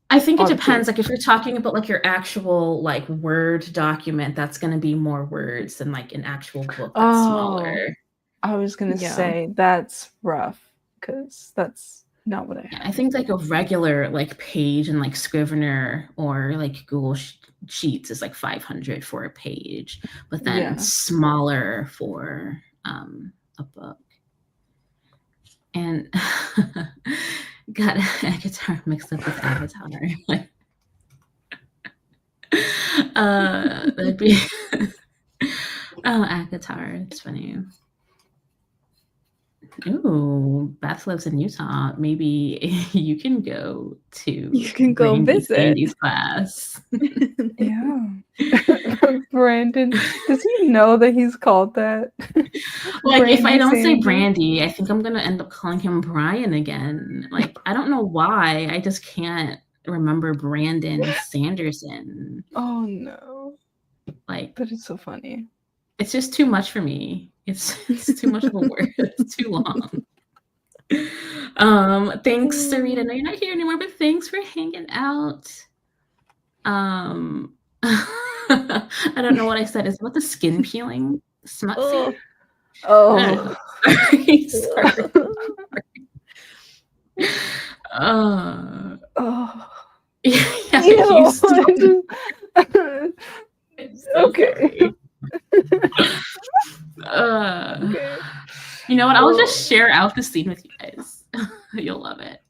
Speaker 2: I think it depends. Like if you're talking about like your actual like Word document, that's going to be more words than like an actual book that's smaller.
Speaker 1: I was going to say that's rough because that's not what I have.
Speaker 2: I think like a regular like page in like Scrivener or like Google Sheets is like 500 for a page, but then smaller for a book. And got a guitar mixed up with Avatar. That'd be Avatar. It's funny. Ooh, Beth lives in Utah. Maybe you can go to
Speaker 3: visit
Speaker 2: Brandy's class.
Speaker 1: Yeah. Brandon, does he know that he's called that?
Speaker 2: Like if I don't say Brandy, I think I'm gonna end up calling him Brian again. Like I don't know why. I just can't remember Brandon Sanderson.
Speaker 1: Oh no.
Speaker 2: Like,
Speaker 1: but it's so funny.
Speaker 2: It's just too much for me. It's too much of a word. It's too long. Thanks, Sarita. I know you're not here anymore, but thanks for hanging out. I don't know what I said. Is it about the skin peeling? Smutsy?
Speaker 1: Oh.
Speaker 2: Sorry.
Speaker 1: Okay.
Speaker 2: You know what? I'll just share out the scene with you guys. You'll love it.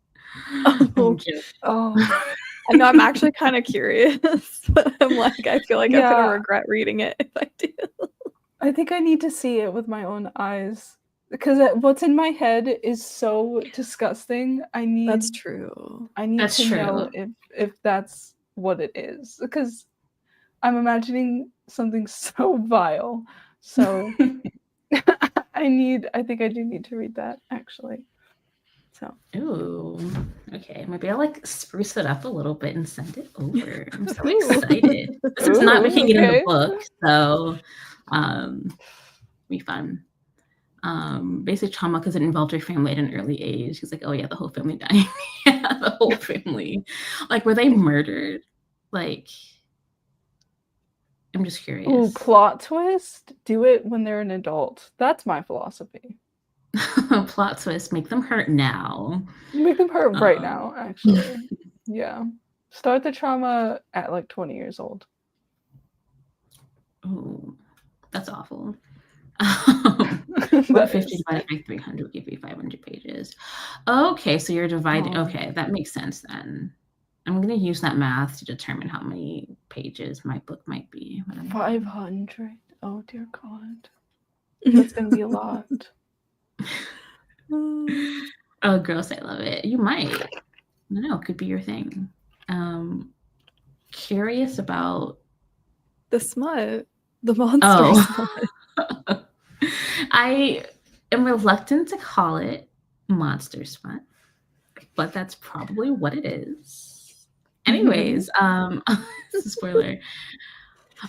Speaker 3: I know I'm actually kind of curious, but I'm like, I feel like I'm gonna regret reading it if I do.
Speaker 1: I think I need to see it with my own eyes because what's in my head is so disgusting.
Speaker 3: That's true.
Speaker 1: I need to know if that's what it is because I'm imagining something so vile. So I think I do need to read that actually. So.
Speaker 2: Ooh, okay. Maybe I'll like spruce it up a little bit and send it over. I'm so excited. This is not making it in the book, so be fun. Basic trauma because it involved her family at an early age. He's like, oh yeah, the whole family died. Yeah, the whole family. Like, were they murdered? Like, I'm just curious.
Speaker 1: Ooh, plot twist. Do it when they're an adult. That's my philosophy.
Speaker 2: Plot twist. Make them hurt now.
Speaker 1: Make them hurt right now, actually. Yeah. Start the trauma at like 20 years old.
Speaker 2: Ooh, that's awful. 150 divided by 300 would give you 500 pages. Okay, so you're dividing. Okay, that makes sense then. I'm going to use that math to determine how many pages my book might be.
Speaker 1: 500. Oh, dear God. That's going to be a lot.
Speaker 2: Oh, gross. I love it. You might. I don't know. It could be your thing. Curious about
Speaker 3: the smut. The monster smut.
Speaker 2: I am reluctant to call it monster smut, but that's probably what it is. Anyways, this is a spoiler.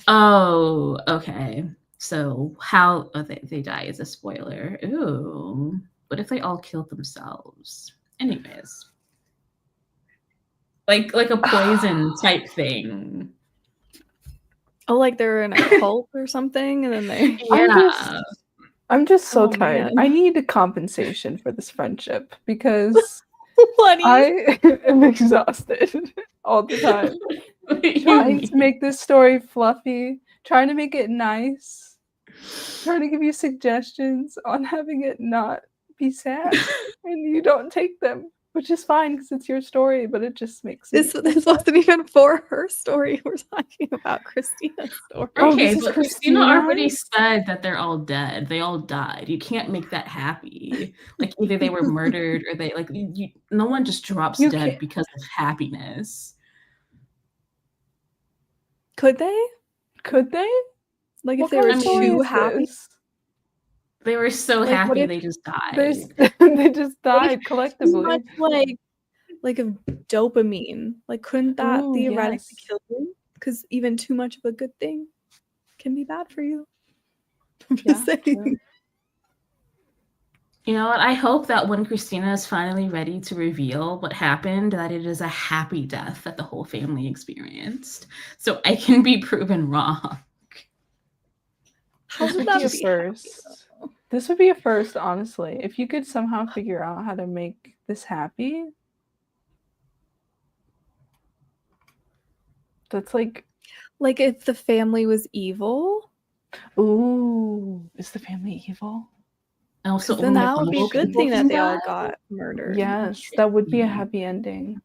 Speaker 2: Oh, okay. So how they die is a spoiler. Ooh, what if they all killed themselves? Anyways, like a poison type thing.
Speaker 3: Oh, like they're in a cult or something, and then they.
Speaker 2: Yeah.
Speaker 1: I'm just so
Speaker 3: Oh,
Speaker 1: tired.
Speaker 3: man.
Speaker 1: I need a compensation for this friendship because
Speaker 3: What?
Speaker 1: I am exhausted all the time.
Speaker 2: What do you
Speaker 1: Trying to
Speaker 2: mean?
Speaker 1: make this story fluffy, trying to make it nice, trying to give you suggestions on having it not be sad, and you don't take them, which is fine because it's your story, but it just makes me.
Speaker 3: This wasn't even for her story. We're talking about Christina's story.
Speaker 1: Oh,
Speaker 2: Okay,
Speaker 1: this is
Speaker 2: but Christina already
Speaker 1: Christina's?
Speaker 2: said that they're all dead. They all died. You can't make that happy. Like either they were murdered or they no one just drops
Speaker 1: You
Speaker 2: dead
Speaker 1: can't.
Speaker 2: because of happiness.
Speaker 3: Could they?
Speaker 1: Could they?
Speaker 3: Like
Speaker 1: What
Speaker 3: if they
Speaker 1: kind
Speaker 3: were
Speaker 1: of story
Speaker 3: too
Speaker 1: is
Speaker 3: happy?
Speaker 1: this?
Speaker 2: They were so
Speaker 3: Like, what
Speaker 2: happy
Speaker 3: if
Speaker 2: they just died.
Speaker 1: They just
Speaker 3: What if
Speaker 1: died
Speaker 3: too
Speaker 1: collectively.
Speaker 3: much like of dopamine? Like couldn't that
Speaker 1: Ooh,
Speaker 3: theoretically
Speaker 1: yes.
Speaker 3: kill you? Because even too much of a good thing can be bad for you. I'm just
Speaker 1: Yeah,
Speaker 3: saying.
Speaker 1: true.
Speaker 2: You know what? I hope that when Christina is finally ready to reveal what happened, that it is a happy death that the whole family experienced. So I can be proven wrong.
Speaker 3: How
Speaker 1: This
Speaker 3: would
Speaker 1: would be
Speaker 3: that
Speaker 1: a
Speaker 3: be?
Speaker 1: first. This would be a first, honestly. If you could somehow figure out how to make this happy, that's like,
Speaker 3: Like if the family was evil,
Speaker 1: ooh, is the family evil?
Speaker 2: Also,
Speaker 3: then
Speaker 2: only
Speaker 3: that would be a
Speaker 2: evil
Speaker 3: good
Speaker 2: people
Speaker 3: thing
Speaker 2: can
Speaker 3: that they all
Speaker 2: die.
Speaker 3: got murdered.
Speaker 1: Yes, that would be a
Speaker 2: Yeah.
Speaker 1: happy ending.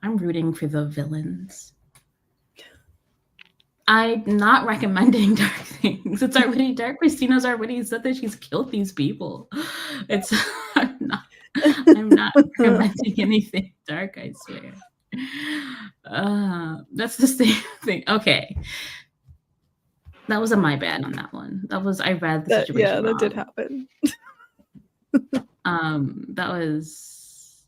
Speaker 2: I'm rooting for the villains. I'm not recommending dark things. It's already dark. Christina's already said that she's killed these people. It's I'm not recommending anything dark, I swear. That's the same thing. Okay. That was my bad on that one. I read the situation
Speaker 3: that did
Speaker 2: wrong.
Speaker 3: happen.
Speaker 2: That was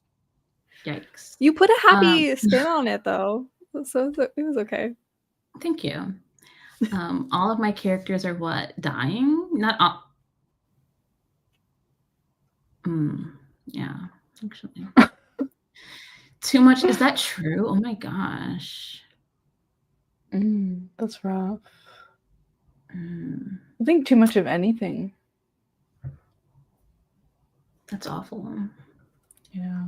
Speaker 2: yikes.
Speaker 3: You put a happy spin on it though, so it was okay.
Speaker 2: Thank you. All of my characters are dying? Not all. Yeah, actually. Too much. Is that true? Oh my gosh.
Speaker 1: That's rough. I think too much of anything.
Speaker 2: That's awful.
Speaker 1: Yeah.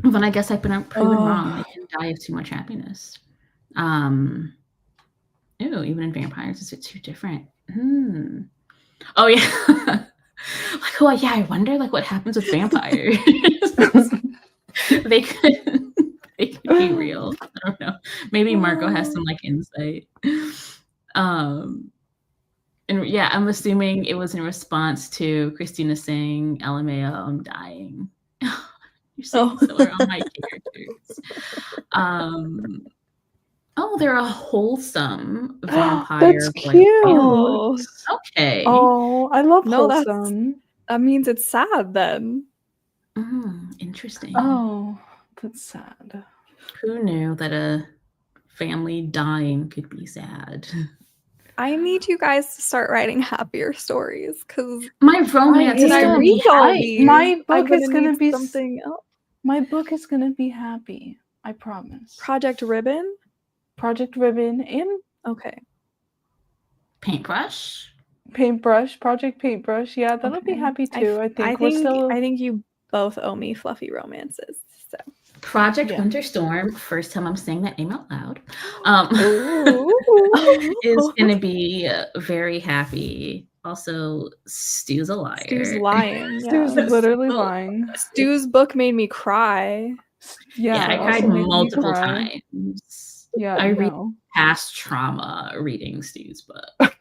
Speaker 2: Well, then I guess I've been proven wrong. They can die of too much happiness. Ew, even in vampires, is it too different? Oh yeah. Like, oh yeah, I wonder like what happens with vampires. They could be real. I don't know. Maybe Marco has some like insight. And yeah, I'm assuming it was in response to Christina saying, LMAO, I'm dying. You're saying so are all my characters. Oh, they're a wholesome vampire.
Speaker 1: That's cute.
Speaker 2: Okay.
Speaker 1: Oh, I love
Speaker 3: No,
Speaker 1: wholesome.
Speaker 3: that means it's sad then.
Speaker 2: Interesting.
Speaker 1: Oh, that's sad.
Speaker 2: Who knew that a family dying could be sad?
Speaker 3: I need you guys to start writing happier stories because
Speaker 2: my romance is going to be happy.
Speaker 1: My book is going to be
Speaker 3: something else.
Speaker 1: My book is going to be happy. I promise.
Speaker 3: Project Ribbon
Speaker 1: and
Speaker 3: okay.
Speaker 2: Paintbrush.
Speaker 1: Project Paintbrush. Yeah, that'll be happy too. I
Speaker 3: think you both owe me fluffy romances. So
Speaker 2: Project Winter Storm. First time I'm saying that name out loud. Is going to be very happy. Also, Stu's a liar.
Speaker 3: Stu's lying.
Speaker 1: Stu's literally lying.
Speaker 3: Stu's book made me cry.
Speaker 2: Yeah, I cried multiple times.
Speaker 1: Yeah,
Speaker 2: I read past trauma reading Stu's book.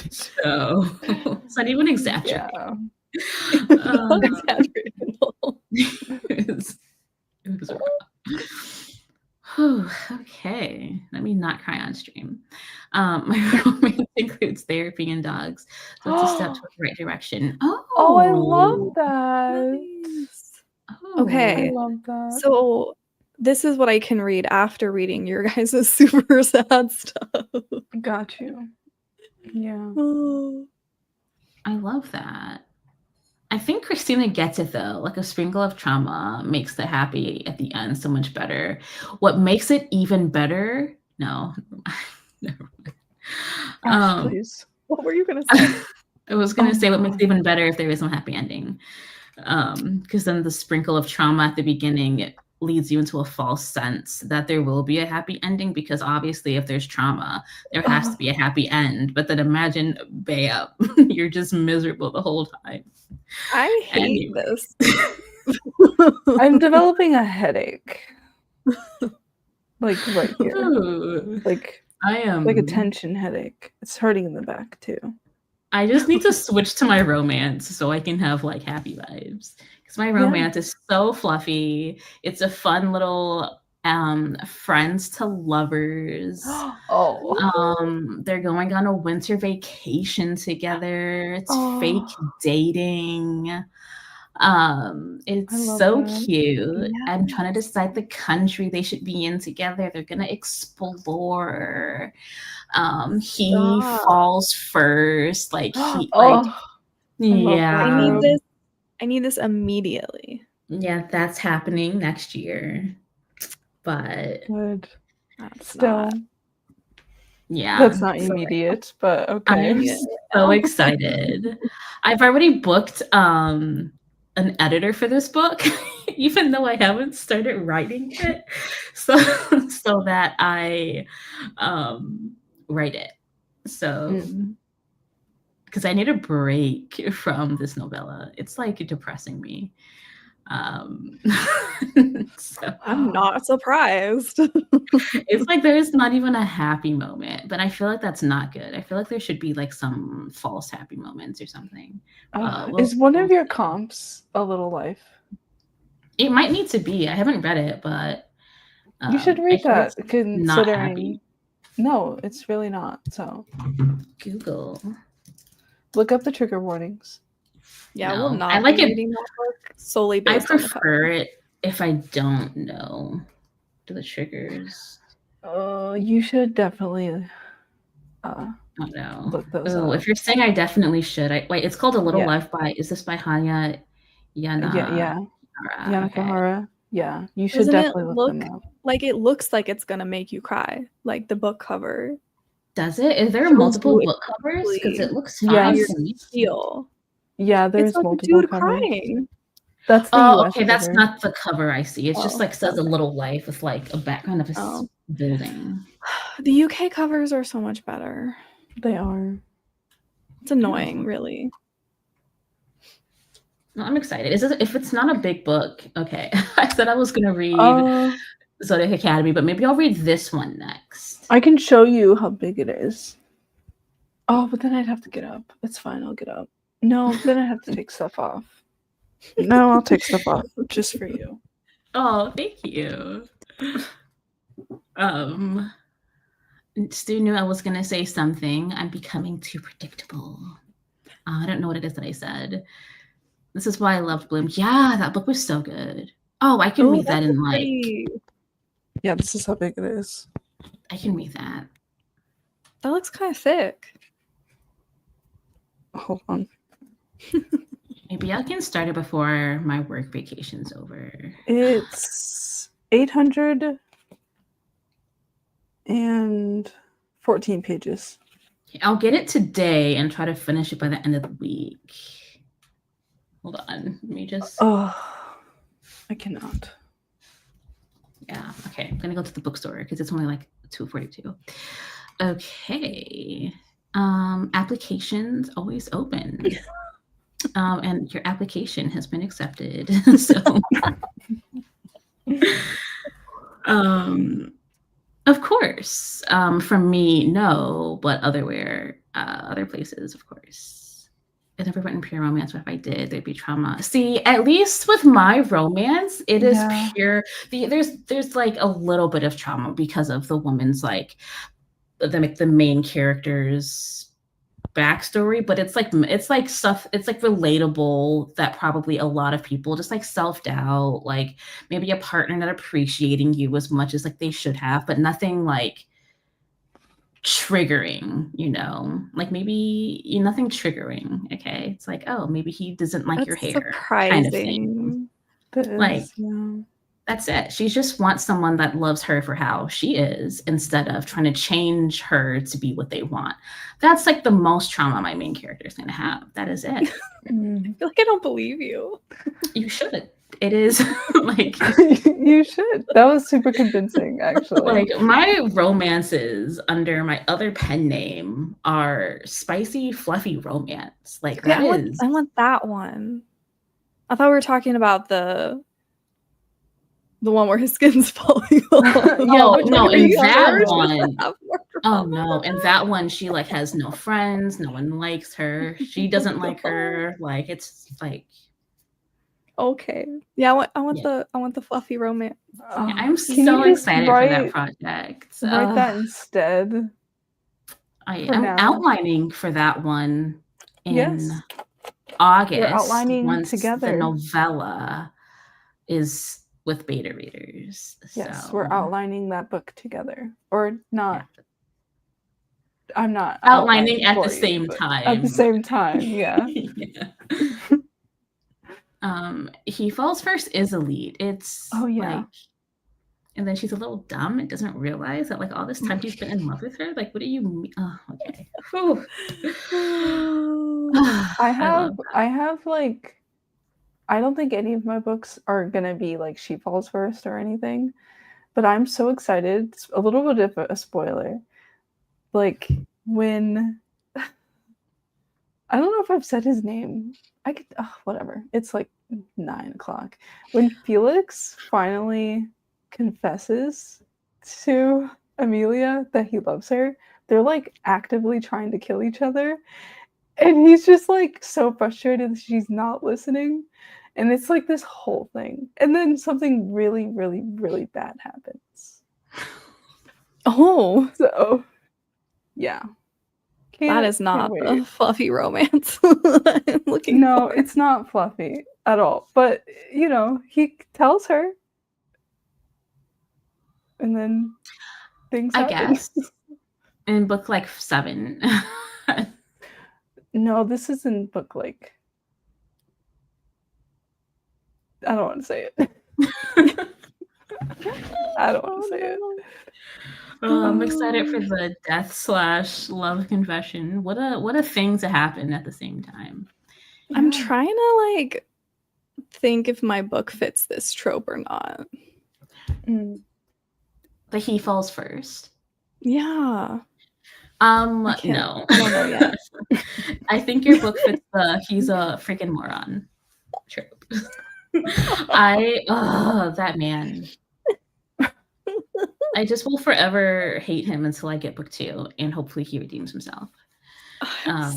Speaker 2: So it's not even exaggerating.
Speaker 1: Yeah.
Speaker 3: It's not exaggerating.
Speaker 2: It was okay. Let me not cry on stream. My romance includes therapy and dogs. So it's a step toward the right direction.
Speaker 1: Oh, I love that.
Speaker 3: Nice.
Speaker 1: Oh,
Speaker 3: okay.
Speaker 1: I love that.
Speaker 3: So this is what I can read after reading your guys' super sad stuff.
Speaker 1: Got you. Yeah.
Speaker 2: I love that. I think Christina gets it though. Like a sprinkle of trauma makes the happy at the end so much better. What makes it even better No. Never mind.
Speaker 1: Ash, please.
Speaker 3: What were you gonna say?
Speaker 2: I was gonna
Speaker 1: Oh
Speaker 2: say what makes
Speaker 1: my.
Speaker 2: it even better if there is no happy ending. Because then the sprinkle of trauma at the beginning leads you into a false sense that there will be a happy ending, because obviously if there's trauma, there has to be a happy end. But then imagine, bam, you're just miserable the whole time.
Speaker 3: I hate
Speaker 2: Anyway.
Speaker 3: this.
Speaker 1: I'm developing a headache. Like right here.
Speaker 2: Ooh,
Speaker 1: Like
Speaker 2: I am
Speaker 1: like a tension headache. It's hurting in the back too.
Speaker 2: I just need to switch to my romance so I can have like happy vibes. Because my romance is so fluffy. It's a fun little friends to lovers.
Speaker 1: Oh.
Speaker 2: They're going on a winter vacation together. It's fake dating. It's
Speaker 1: love
Speaker 2: so
Speaker 1: that.
Speaker 2: cute. I'm trying to decide the country they should be in together. They're gonna explore. He falls first. Like he like yeah.
Speaker 3: I need this immediately.
Speaker 2: Yeah, that's happening next year. But
Speaker 1: Good.
Speaker 3: That's
Speaker 1: Still.
Speaker 3: not.
Speaker 2: Yeah.
Speaker 1: That's not immediate, but okay.
Speaker 2: I'm so excited. I've already booked an editor for this book, even though I haven't started writing it. So that I write it. So because I need a break from this novella. It's like depressing me. So
Speaker 3: I'm not surprised.
Speaker 2: it's like there's not even a happy moment, but I feel like that's not good. I feel like there should be like some false happy moments or something.
Speaker 1: Is one of your comps A Little Life?
Speaker 2: It might need to be. I haven't read it, but
Speaker 1: you should read that, considering
Speaker 2: not happy.
Speaker 1: No, it's really not. So
Speaker 2: Google.
Speaker 1: Look up the trigger warnings.
Speaker 3: Yeah,
Speaker 2: No.
Speaker 3: we'll not
Speaker 2: I like
Speaker 3: be
Speaker 2: it.
Speaker 3: reading that book solely based
Speaker 2: I
Speaker 3: on the cover.
Speaker 2: prefer it if I don't know the triggers.
Speaker 1: You should definitely
Speaker 2: oh no.
Speaker 1: look those
Speaker 2: up. If you're saying I definitely should, wait, it's called A Little Life by, is this by Hanya
Speaker 1: Yanakihara? Yeah, you should
Speaker 3: Doesn't
Speaker 1: definitely
Speaker 3: it
Speaker 1: look them up.
Speaker 3: Like it looks like it's gonna make you cry, like the book cover.
Speaker 2: Does it? Is there multiple book covers? Because it looks fine to me.
Speaker 1: Yeah, there's
Speaker 3: like
Speaker 1: multiple
Speaker 3: a dude
Speaker 1: covers.
Speaker 3: Crying.
Speaker 1: That's the US
Speaker 2: okay, that's
Speaker 1: cover.
Speaker 2: not the cover I see. It's just like says A Little Life with like a background of a building.
Speaker 3: The UK covers are so much better.
Speaker 1: They are.
Speaker 3: It's annoying, really.
Speaker 2: No, I'm excited. If it's not a big book, okay. I said I was gonna read Zodiac Academy, but maybe I'll read this one next.
Speaker 1: I can show you how big it is. Oh, but then I'd have to get up. It's fine, I'll get up. No, then I have to take stuff off. No, I'll take stuff off just for you.
Speaker 2: Oh, thank you. Stu knew I was gonna say something. I'm becoming too predictable. I don't know what it is that I said. This is why I loved Bloom. Yeah, that book was so good. Oh, I can read that in like.
Speaker 1: Yeah, this is how big it is.
Speaker 2: I can read that.
Speaker 3: That looks kind of thick.
Speaker 1: Hold on.
Speaker 2: Maybe I can start it before my work vacation's over.
Speaker 1: It's 814 pages.
Speaker 2: I'll get it today and try to finish it by the end of the week. Hold on. Let me just.
Speaker 1: Oh, I cannot.
Speaker 2: Yeah. Okay. I'm gonna go to the bookstore because it's only like $2.42. Okay. Applications always open. And your application has been accepted. So, of course, from me, no, but other places, of course. I never went in pure romance, but if I did, there'd be trauma. See, at least with my romance, it is pure. There's like a little bit of trauma because of the woman's like the main character's backstory, but it's like stuff. It's like relatable that probably a lot of people just like self-doubt, like maybe a partner not appreciating you as much as like they should have, but nothing like triggering, like maybe nothing triggering. Okay, it's like, oh, maybe he doesn't like your hair.
Speaker 3: Surprising.
Speaker 2: Kind of thing.
Speaker 1: Like, yeah.
Speaker 2: That's it. She just wants someone that loves her for how she is instead of trying to change her to be what they want. That's like the most trauma my main character is going to have. That is it.
Speaker 3: I feel like I don't believe you.
Speaker 2: You should. It is like
Speaker 1: you should. That was super convincing, actually.
Speaker 2: like my romances under my other pen name are spicy, fluffy romance. Like
Speaker 3: Okay,
Speaker 2: that
Speaker 3: I want that one. I thought we were talking about the one where his skin's falling off.
Speaker 2: Oh no, in that
Speaker 3: sure?
Speaker 2: one. Oh no, in that one, she like has no friends. No one likes her. She doesn't like her. Like it's like.
Speaker 3: Okay. Yeah, I want
Speaker 2: Yeah.
Speaker 3: the fluffy romance.
Speaker 2: Yeah, I'm so excited for that project.
Speaker 1: Write that instead.
Speaker 2: I'm outlining for that one in August.
Speaker 1: We're outlining
Speaker 2: once
Speaker 1: together.
Speaker 2: The novella is with beta readers.
Speaker 1: Yes,
Speaker 2: so.
Speaker 1: we're outlining that book together. Or not.
Speaker 2: Yeah.
Speaker 1: I'm not
Speaker 2: outlining at the same time.
Speaker 1: At the same time, yeah.
Speaker 2: Yeah. He Falls First is a lead. It's like, and then she's a little dumb and doesn't realize that like all this time he's been in love with her. Like, what do you mean? Oh, okay.
Speaker 1: I have like, I don't think any of my books are gonna be like She Falls First or anything, but I'm so excited. It's a little bit of a spoiler. Like when I don't know if I've said his name. I could whatever. It's like 9:00. When Felix finally confesses to Amelia that he loves her, they're like actively trying to kill each other. And he's just like so frustrated that she's not listening. And it's like this whole thing. And then something really, really, really bad happens.
Speaker 3: Oh.
Speaker 1: So yeah.
Speaker 3: That is not a fluffy romance I'm looking
Speaker 1: No,
Speaker 3: for.
Speaker 1: it's not fluffy at all. But, you know, he tells her. And then things happen.
Speaker 2: I guess. In book like 7.
Speaker 1: No, this is in book like... I don't want to say it. I don't want to say it.
Speaker 2: I'm excited for the death/love confession. What a thing to happen at the same time.
Speaker 3: I'm trying to like think if my book fits this trope or not.
Speaker 2: The He Falls First.
Speaker 3: Yeah.
Speaker 2: No.
Speaker 3: I don't know yet.
Speaker 2: I think your book fits the he's a freaking moron trope. That man. I just will forever hate him until I get book 2, and hopefully he redeems himself.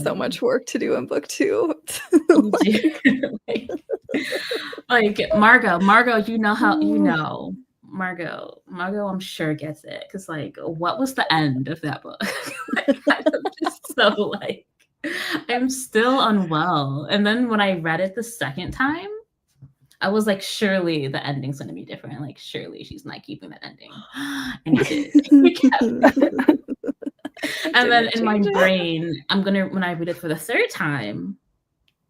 Speaker 3: So much work to do in book 2.
Speaker 2: like Margot, you know how Margot, I'm sure gets it, because like, what was the end of that book? I'm just so like, I'm still unwell. And then when I read it the second time, I was like, surely the ending's going to be different. Like, surely she's not keeping that ending. And it did. And then in my brain, when I read it for the third time,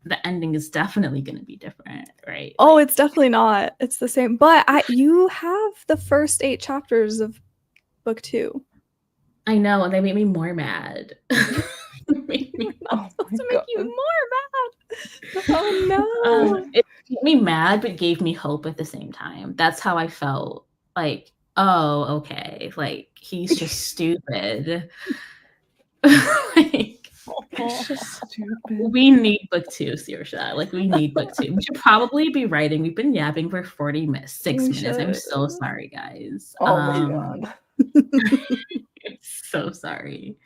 Speaker 2: the ending is definitely going to be different, right?
Speaker 3: Oh, it's definitely not. It's the same. But you have the first 8 chapters of book 2.
Speaker 2: I know, and they made me more mad.
Speaker 3: Supposed to make you more mad. Oh no.
Speaker 2: It made me mad, but gave me hope at the same time. That's how I felt. Like, oh, okay. Like, he's just stupid. Like,
Speaker 1: it's just stupid.
Speaker 2: We need book 2, Saoirse. Like, we need book 2. We should probably be writing. We've been yapping for 6 minutes. I'm so sorry, guys.
Speaker 1: Oh my god.
Speaker 2: So sorry.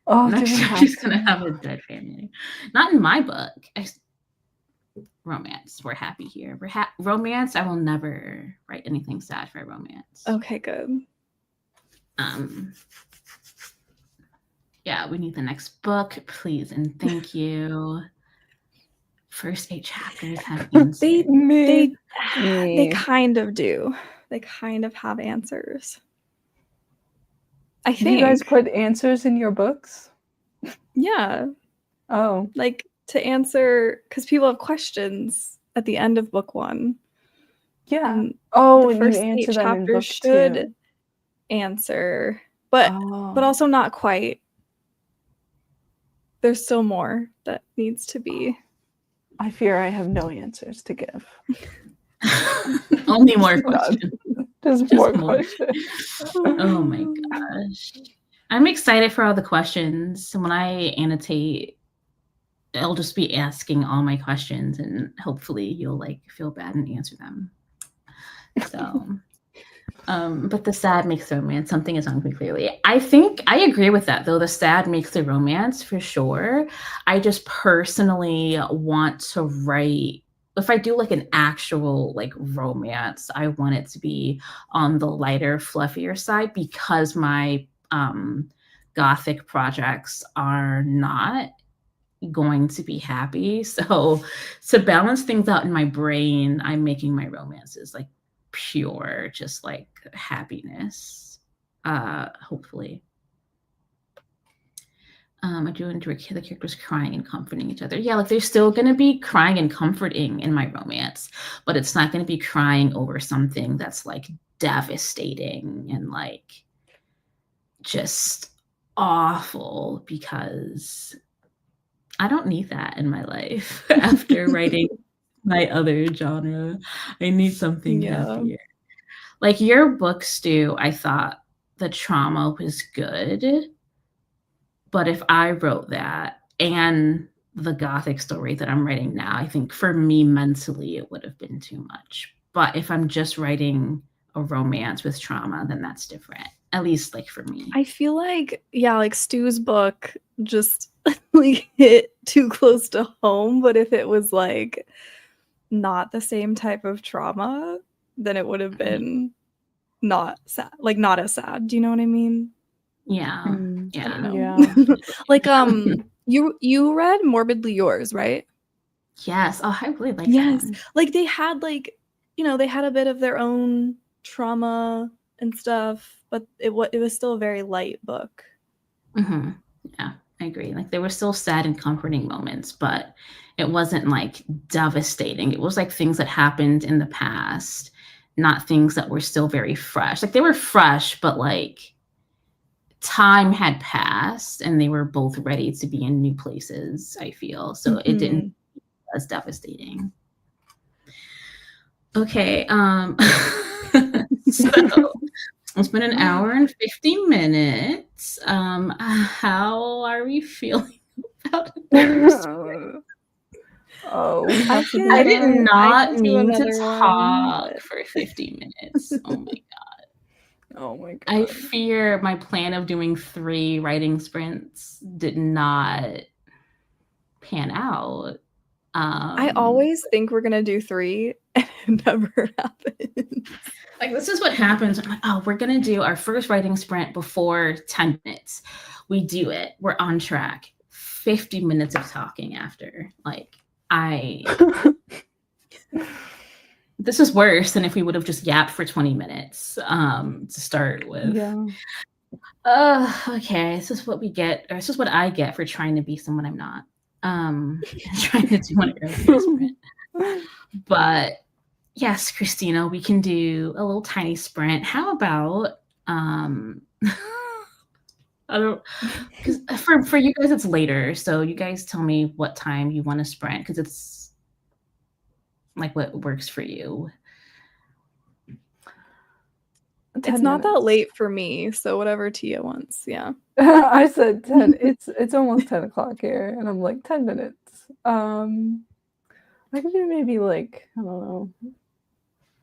Speaker 2: Okay. Next year she's gonna have a dead family. Not in my book. Romance. We're happy here. Romance. I will never write anything sad for romance.
Speaker 3: Okay, good.
Speaker 2: Yeah, we need the next book, please, and thank you. First 8 chapters have answers.
Speaker 3: They kind of do. They kind of have answers. I think.
Speaker 1: Do you guys put answers in your books?
Speaker 3: Yeah.
Speaker 1: Oh.
Speaker 3: Like to answer, because people have questions at the end of book 1.
Speaker 1: Yeah.
Speaker 3: And
Speaker 1: Oh,
Speaker 3: the
Speaker 1: and you
Speaker 3: first 8
Speaker 1: answer them in
Speaker 3: chapters
Speaker 1: book
Speaker 3: should
Speaker 1: 2.
Speaker 3: answer, but also not quite. There's still more that needs to be.
Speaker 1: I fear I have no answers to give.
Speaker 2: Only more questions.
Speaker 1: Just more questions.
Speaker 2: Oh my gosh. I'm excited for all the questions. When I annotate, I'll just be asking all my questions and hopefully you'll like feel bad and answer them. So but the sad makes the romance. Something is wrong with me clearly. I think I agree with that though. The sad makes the romance for sure. I just personally want to write, if I do like an actual like romance, I want it to be on the lighter, fluffier side because my Gothic projects are not going to be happy. So to balance things out in my brain, I'm making my romances like pure, just like happiness, hopefully. I do enjoy the characters crying and comforting each other. Yeah, like there's still going to be crying and comforting in my romance, but it's not going to be crying over something that's like devastating and like just awful, because I don't need that in my life after writing my other genre. I need something happier. Like your book, Stu, I thought the trauma was good, but if I wrote that and the Gothic story that I'm writing now, I think for me mentally it would have been too much. But if I'm just writing a romance with trauma, then that's different. At least like for me.
Speaker 3: I feel like, yeah, like Stu's book just like hit too close to home, but if it was like not the same type of trauma, then it would have been not sad, like not as sad. Do you know what I mean?
Speaker 2: Yeah.
Speaker 3: I don't know.
Speaker 1: Yeah.
Speaker 3: Like you read Morbidly Yours, right?
Speaker 2: Yes. Oh, I really like
Speaker 3: Yes.
Speaker 2: that one.
Speaker 3: Like they had like, you know, they had a bit of their own trauma and stuff, but it was still a very light book.
Speaker 2: Mm-hmm. Yeah, I agree. Like there were still sad and comforting moments, but it wasn't like devastating. It was like things that happened in the past, not things that were still very fresh. Like they were fresh, but like time had passed and they were both ready to be in new places, I feel. So it didn't as devastating. Okay. So it's been an hour and 50 minutes. How are we feeling about this? I did not mean to talk for 50 minutes. Oh my god.
Speaker 1: Oh my god.
Speaker 2: I fear my plan of doing 3 writing sprints did not pan out.
Speaker 3: I always think we're gonna do 3 and it never happens.
Speaker 2: Like this is what happens. I'm like, oh, we're gonna do our first writing sprint before 10 minutes. We do it. We're on track. 50 minutes of talking after. Like this is worse than if we would have just yapped for 20 minutes to start with.
Speaker 1: Yeah.
Speaker 2: Okay. This is what we get, or this is what I get for trying to be someone I'm not. Trying to do one sprint. But yes, Christina, we can do a little tiny sprint. How about I don't, because for you guys it's later, so you guys tell me what time you want to sprint, because it's like what works for you.
Speaker 3: It's not that late for me, so whatever Tia wants. Yeah.
Speaker 1: I said 10. It's almost 10 o'clock here, and I'm like 10 minutes. I could do maybe like, I don't know,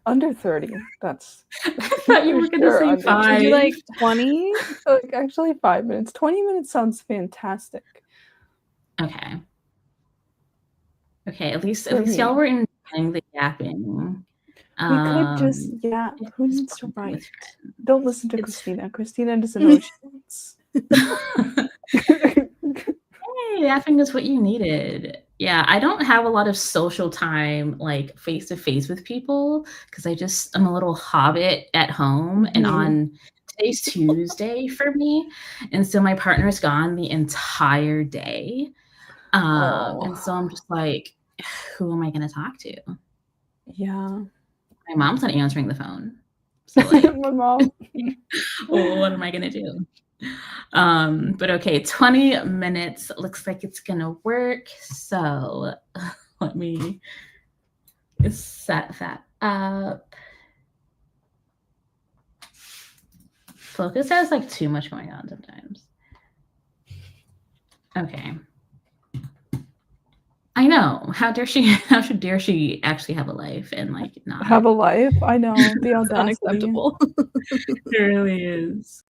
Speaker 1: under 30. That's
Speaker 2: I thought you were gonna say 5.
Speaker 3: Should you like 20?
Speaker 1: Like actually 5 minutes. 20 minutes sounds fantastic.
Speaker 2: Okay, at least y'all were enjoying the yapping.
Speaker 1: We could just who needs to write? Don't listen to Christina. Christina doesn't know what she wants.
Speaker 2: Hey, yapping is what you needed. Yeah, I don't have a lot of social time like face to face with people because I'm a little hobbit at home, and on today's Tuesday for me, and so my partner's gone the entire day. And so I'm just like, who am I going to talk to?
Speaker 1: Yeah.
Speaker 2: My mom's not answering the phone. So like,
Speaker 1: My mom.
Speaker 2: what am I going to do? But okay, 20 minutes looks like it's going to work. So let me set that up. Focus has like too much going on sometimes. Okay. I know. How dare she actually have a life and like not
Speaker 1: Have a life? I know. The
Speaker 3: It's
Speaker 1: audacity.
Speaker 3: unacceptable.
Speaker 2: It really is.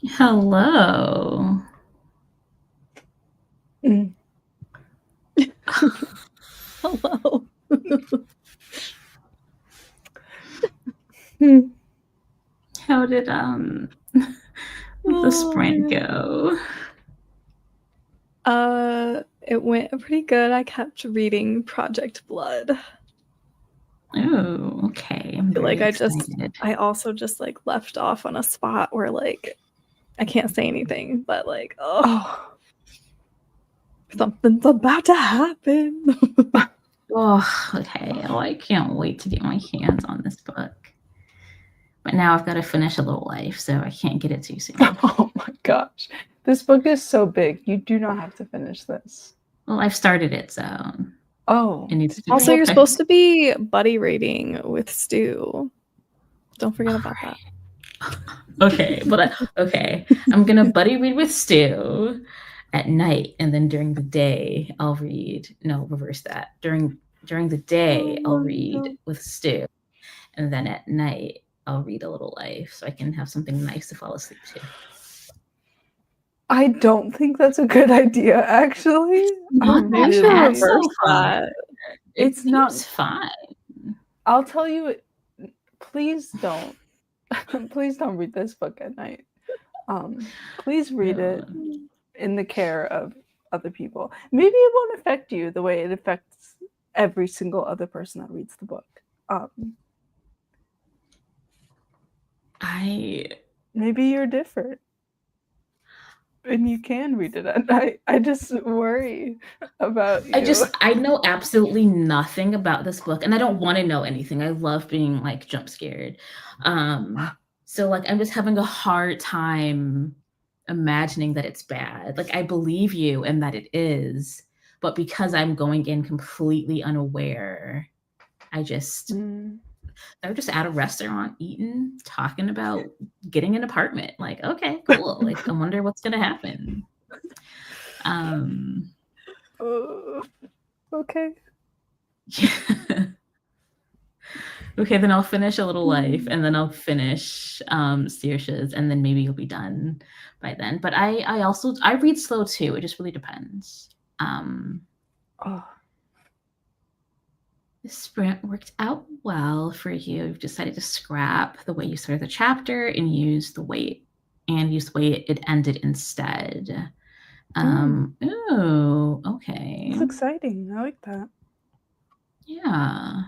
Speaker 2: Hello.
Speaker 3: Hello.
Speaker 2: How did the sprint go?
Speaker 3: It went pretty good. I kept reading Project Blood.
Speaker 2: Oh, okay. I'm
Speaker 3: Like
Speaker 2: very excited.
Speaker 3: I also just like left off on a spot where like I can't say anything, but like something's about to happen.
Speaker 2: Oh, okay. Oh, I can't wait to get my hands on this book. But now I've got to finish A Little Life, so I can't get it too soon.
Speaker 1: Oh my gosh. This book is so big. You do not have to finish this.
Speaker 2: Well, I've started it, so
Speaker 1: it
Speaker 2: needs to
Speaker 3: also, you're supposed to be buddy reading with Stu. Don't forget about that.
Speaker 2: Okay, but okay. I'm gonna buddy read with Stu at night, and then during the day I'll read. No, reverse that. During the day I'll read with Stu, and then at night I'll read A Little Life, so I can have something nice to fall asleep to.
Speaker 1: I don't think that's a good idea, actually.
Speaker 3: Maybe she'll reverse that.
Speaker 1: It's not
Speaker 2: fine.
Speaker 1: I'll tell you, please don't. Please don't read this book at night. Please read it in the care of other people. Maybe it won't affect you the way it affects every single other person that reads the book. Maybe you're different. And you can read it at night. I just worry about you.
Speaker 2: I know absolutely nothing about this book, and I don't want to know anything. I love being like jump scared. So like I'm just having a hard time imagining that it's bad. Like I believe you and that it is, but because I'm going in completely unaware, I just they're just at a restaurant eating, talking about getting an apartment. Like, okay, cool. Like, I wonder what's gonna happen.
Speaker 1: Okay.
Speaker 2: Okay, then I'll finish A Little Life, and then I'll finish Saoirse's, and then maybe you'll be done by then. But I read slow too. It just really depends. The sprint worked out well for you. You've decided to scrap the way you started the chapter and use the way it ended instead. Oh, okay.
Speaker 1: It's exciting. I like that.
Speaker 2: Yeah.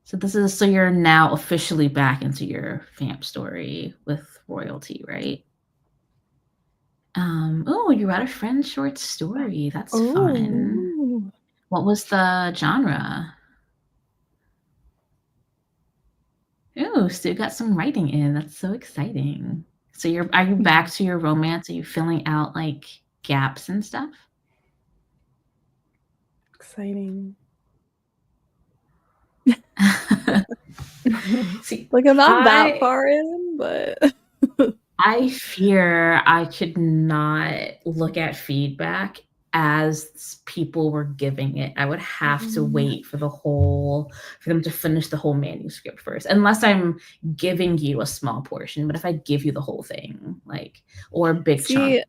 Speaker 2: So you're now officially back into your vamp story with royalty, right? Oh, you read a friend's short story. That's fun. What was the genre? Oh, so you got some writing in. That's so exciting. So are you back to your romance? Are you filling out like gaps and stuff?
Speaker 1: Exciting.
Speaker 3: See, like I'm not that far in, but
Speaker 2: I fear I could not look at feedback as people were giving it. I would have to wait for them to finish the whole manuscript first, unless I'm giving you a small portion. But if I give you the whole thing, like, or a big chunk.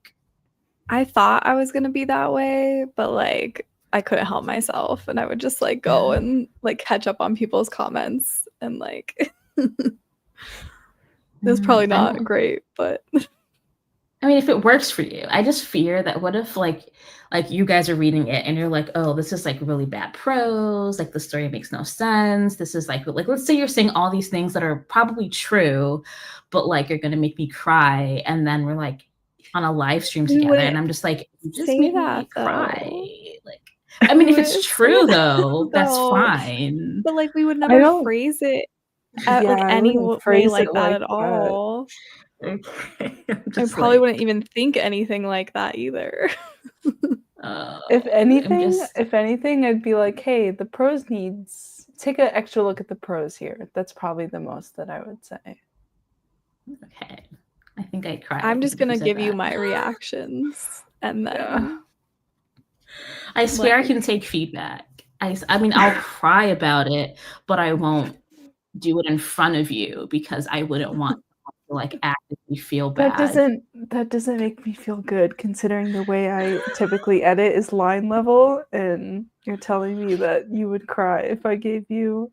Speaker 3: I thought I was gonna be that way, but like I couldn't help myself, and I would just like go and like catch up on people's comments, and like it was probably not great, but
Speaker 2: I mean, if it works for you. I just fear that what if like you guys are reading it and you're like, oh, this is like really bad prose, like the story makes no sense. This is like let's say you're saying all these things that are probably true, but like you're gonna make me cry, and then we're like on a live stream together, and I'm just like, you just made me cry. Like, I mean, if it's true though, that's fine.
Speaker 3: But like we would never phrase it like any way like that at all.
Speaker 2: Okay.
Speaker 3: I probably wouldn't even think anything like that either.
Speaker 1: If anything, I'd be like, hey, the prose take an extra look at the prose here. That's probably the most that I would say.
Speaker 2: Okay. I think I'd cry.
Speaker 3: I'm just gonna give you my reactions, and then
Speaker 2: I swear I can take feedback. I mean, I'll cry about it, but I won't do it in front of you because I wouldn't want to like actively feel
Speaker 1: That
Speaker 2: bad.
Speaker 1: doesn't make me feel good, considering the way I typically edit is line level, and you're telling me that you would cry if I gave you.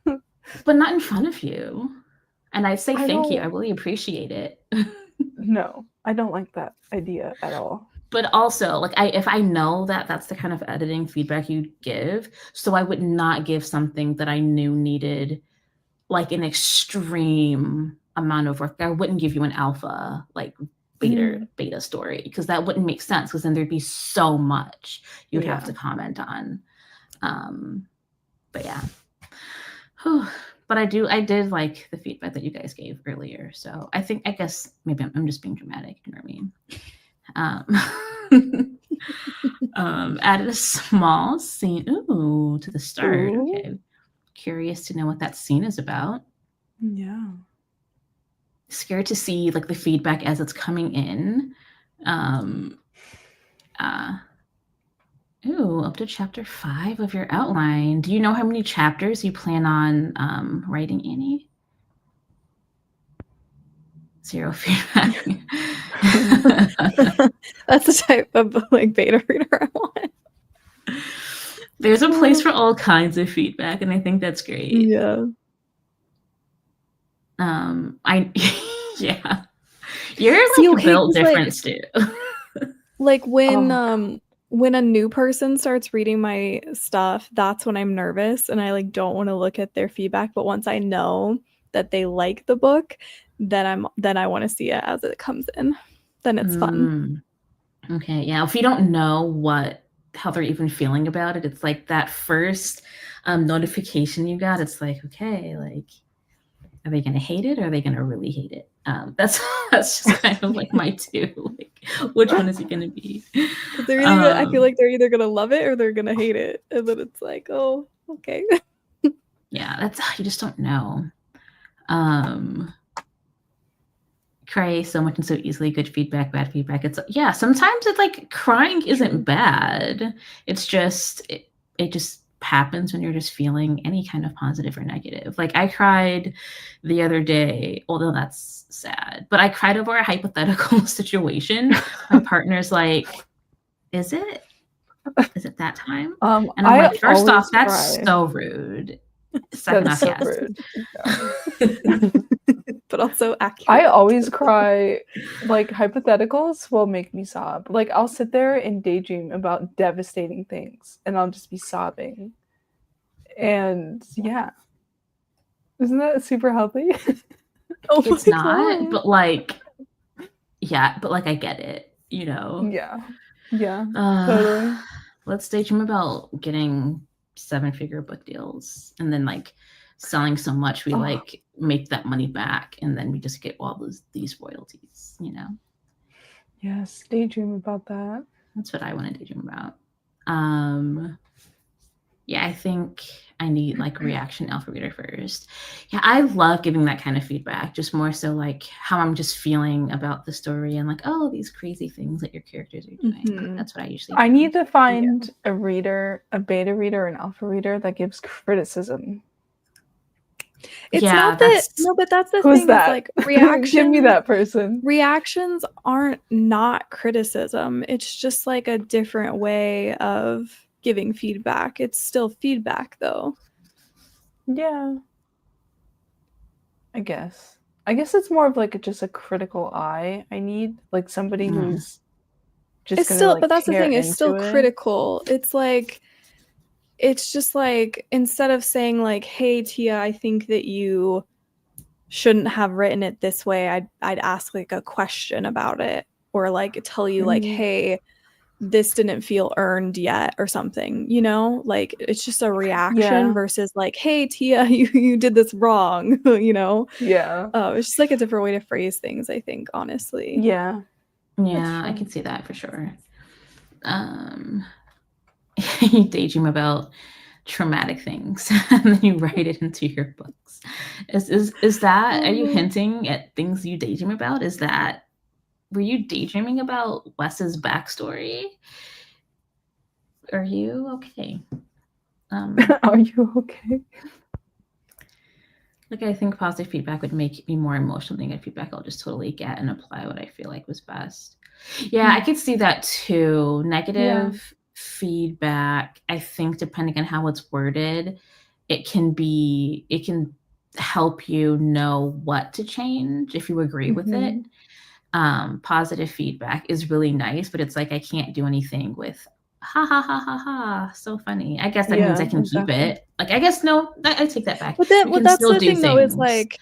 Speaker 2: But not in front of you. And I say
Speaker 1: I
Speaker 2: thank you.
Speaker 1: don't-
Speaker 2: I really appreciate it.
Speaker 1: No, I don't like that idea at all.
Speaker 2: But also, like, if I know that that's the kind of editing feedback you give, so I would not give something that I knew needed like an extreme amount of work. I wouldn't give you an alpha, like beta story, because that wouldn't make sense, because then there'd be so much you'd have to comment on. But yeah. Whew. But I did like the feedback that you guys gave earlier. So I guess maybe I'm just being dramatic, you know what I mean? Added a small scene to the start.
Speaker 1: Ooh.
Speaker 2: Okay. Curious to know what that scene is about.
Speaker 1: Yeah.
Speaker 2: Scared to see like the feedback as it's coming in. Up to chapter 5 of your outline. Do you know how many chapters you plan on writing, Annie? 0 feedback.
Speaker 3: That's the type of like beta reader I want.
Speaker 2: There's a place for all kinds of feedback, and I think that's great.
Speaker 3: Yeah.
Speaker 2: Yeah. You're like built different too.
Speaker 3: Like when a new person starts reading my stuff, that's when I'm nervous and I like don't want to look at their feedback. But once I know that they like the book, then I want to see it as it comes in. Then it's fun.
Speaker 2: Okay, yeah. If you don't know how they're even feeling about it, it's like that first notification you got. It's like, okay, like, are they gonna hate it or are they gonna really hate it? That's just kind of like my two. Like, which one is it gonna be?
Speaker 3: They're either I feel like they're either gonna love it or they're gonna hate it, and then it's like, oh, okay.
Speaker 2: Yeah, that's you just don't know. Cry so much and so easily. Good feedback, bad feedback. Sometimes it's like crying isn't bad. It's just it just happens when you're just feeling any kind of positive or negative. Like I cried the other day, although that's sad, but I cried over a hypothetical situation. My partner's like, is it that time? And I'm like, first off, that's so rude. Second off, yes.
Speaker 1: Rude.
Speaker 3: But also accurate.
Speaker 1: I always cry. Like hypotheticals will make me sob. Like I'll sit there and daydream about devastating things and I'll just be sobbing. And yeah. Isn't that super healthy?
Speaker 2: It's not, but like I get it, you know?
Speaker 1: Yeah. Totally.
Speaker 2: Let's daydream about getting 7-figure book deals and then like selling so much we like make that money back and then we just get all these royalties, you know?
Speaker 1: Yes, daydream about that.
Speaker 2: That's what I want to daydream about. Yeah, I think I need like reaction alpha reader first. Yeah, I love giving that kind of feedback, just more so like how I'm just feeling about the story and like, oh, these crazy things that your characters are doing. Mm-hmm. That's what I usually do.
Speaker 1: I need to find a reader, a beta reader, an alpha reader that gives criticism.
Speaker 3: It's not that but that's the
Speaker 1: who's
Speaker 3: thing.
Speaker 1: That?
Speaker 3: It's like reaction.
Speaker 1: Give me that person.
Speaker 3: Reactions aren't not criticism. It's just like a different way of giving feedback. It's still feedback though.
Speaker 1: Yeah. I guess it's more of like just a critical eye. I need like somebody who's just
Speaker 3: it's still, but that's the thing. It's still critical. It's just like instead of saying like, "Hey Tia, I think that you shouldn't have written it this way," I'd ask like a question about it, or like tell you like, "Hey, this didn't feel earned yet," or something, you know? Like it's just a reaction versus like, "Hey Tia, you did this wrong," you know?
Speaker 1: Yeah.
Speaker 3: It's just like a different way to phrase things, I think, honestly.
Speaker 2: Yeah, I can see that for sure. You daydream about traumatic things and then you write it into your books. Is that, are you hinting at things you daydream about? Were you daydreaming about Wes's backstory? Are you okay?
Speaker 1: Are you okay?
Speaker 2: Like, I think positive feedback would make me more emotional. Negative feedback, I'll just totally get and apply what I feel like was best. Yeah, I could see that too.
Speaker 1: Yeah.
Speaker 2: Negative feedback, I think depending on how it's worded, it can help you know what to change if you agree with it. Positive feedback is really nice, but it's like I can't do anything with ha ha ha ha ha. So funny. I guess that means I
Speaker 1: Yeah,
Speaker 2: can keep
Speaker 1: exactly.
Speaker 2: it. Like I guess no, I take that back.
Speaker 3: But then,
Speaker 2: You
Speaker 3: well,
Speaker 2: can
Speaker 3: that's
Speaker 2: still
Speaker 3: the
Speaker 2: do
Speaker 3: thing though, is
Speaker 2: things.
Speaker 3: like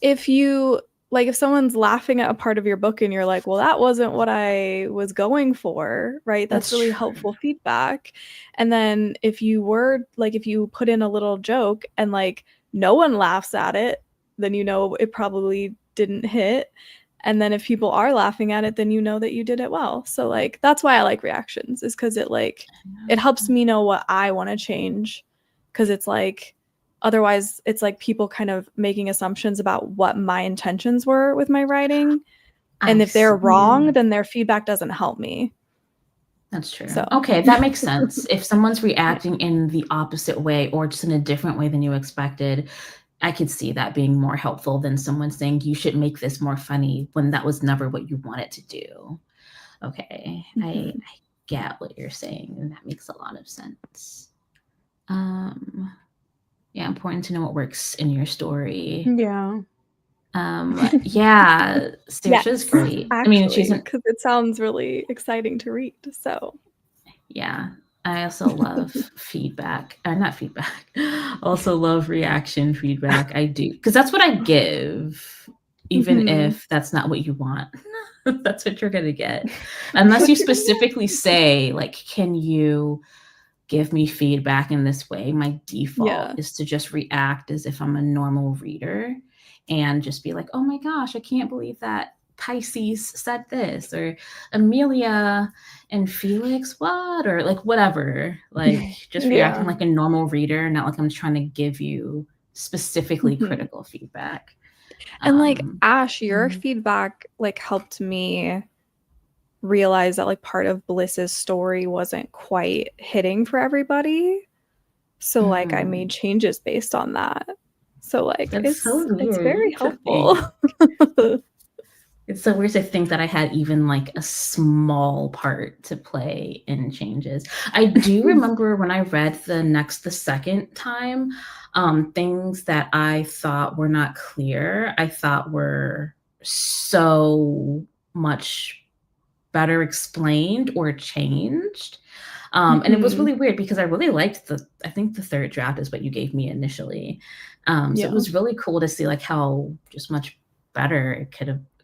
Speaker 3: if you like if someone's laughing at a part of your book and you're like, well, that wasn't what I was going for, right? That's
Speaker 2: That's
Speaker 3: really
Speaker 2: true.
Speaker 3: helpful feedback. And then if you put in a little joke and like no one laughs at it, then you know it probably didn't hit. And then if people are laughing at it, then you know that you did it well. So like that's why I like reactions, is because it helps me know what I want to change. Because it's like otherwise it's like people kind of making assumptions about what my intentions were with my writing. And
Speaker 2: I
Speaker 3: if they're
Speaker 2: see.
Speaker 3: wrong, then their feedback doesn't help me.
Speaker 2: That's true.
Speaker 3: So
Speaker 2: Okay, that makes sense. If someone's reacting in the opposite way or just in a different way than you expected, I could see that being more helpful than someone saying you should make this more funny when that was never what you wanted to do. Okay, I get what you're saying, and that makes a lot of sense. Yeah, important to know what works in your story.
Speaker 1: Yeah.
Speaker 2: Yeah, Saoirse's
Speaker 3: yes,
Speaker 2: great. I mean, she's
Speaker 3: actually,
Speaker 2: an
Speaker 3: because it sounds really exciting to read. So
Speaker 2: yeah. I also love feedback. Not feedback. Also love reaction feedback. I do because that's what I give, even if that's not what you want. That's what you're gonna get, unless you specifically say like, "Can you give me feedback in this way?" My default is to just react as if I'm a normal reader and just be like, oh my gosh, I can't believe that Pisces said this, or Amelia and Felix, what? Or like whatever. Like just reacting like a normal reader, not like I'm trying to give you specifically critical feedback.
Speaker 3: And like Ash, your feedback like helped me realize that like part of Bliss's story wasn't quite hitting for everybody. So like I made changes based on that. So like
Speaker 2: That's so
Speaker 3: it's
Speaker 2: weird
Speaker 3: very
Speaker 2: to
Speaker 3: helpful.
Speaker 2: It's so weird to think that I had even like a small part to play in changes. I do remember when I read the second time, things that I thought were not clear, I thought were so much better explained or changed. And it was really weird because I really liked I think the third draft is what you gave me initially. So it was really cool to see like how just much better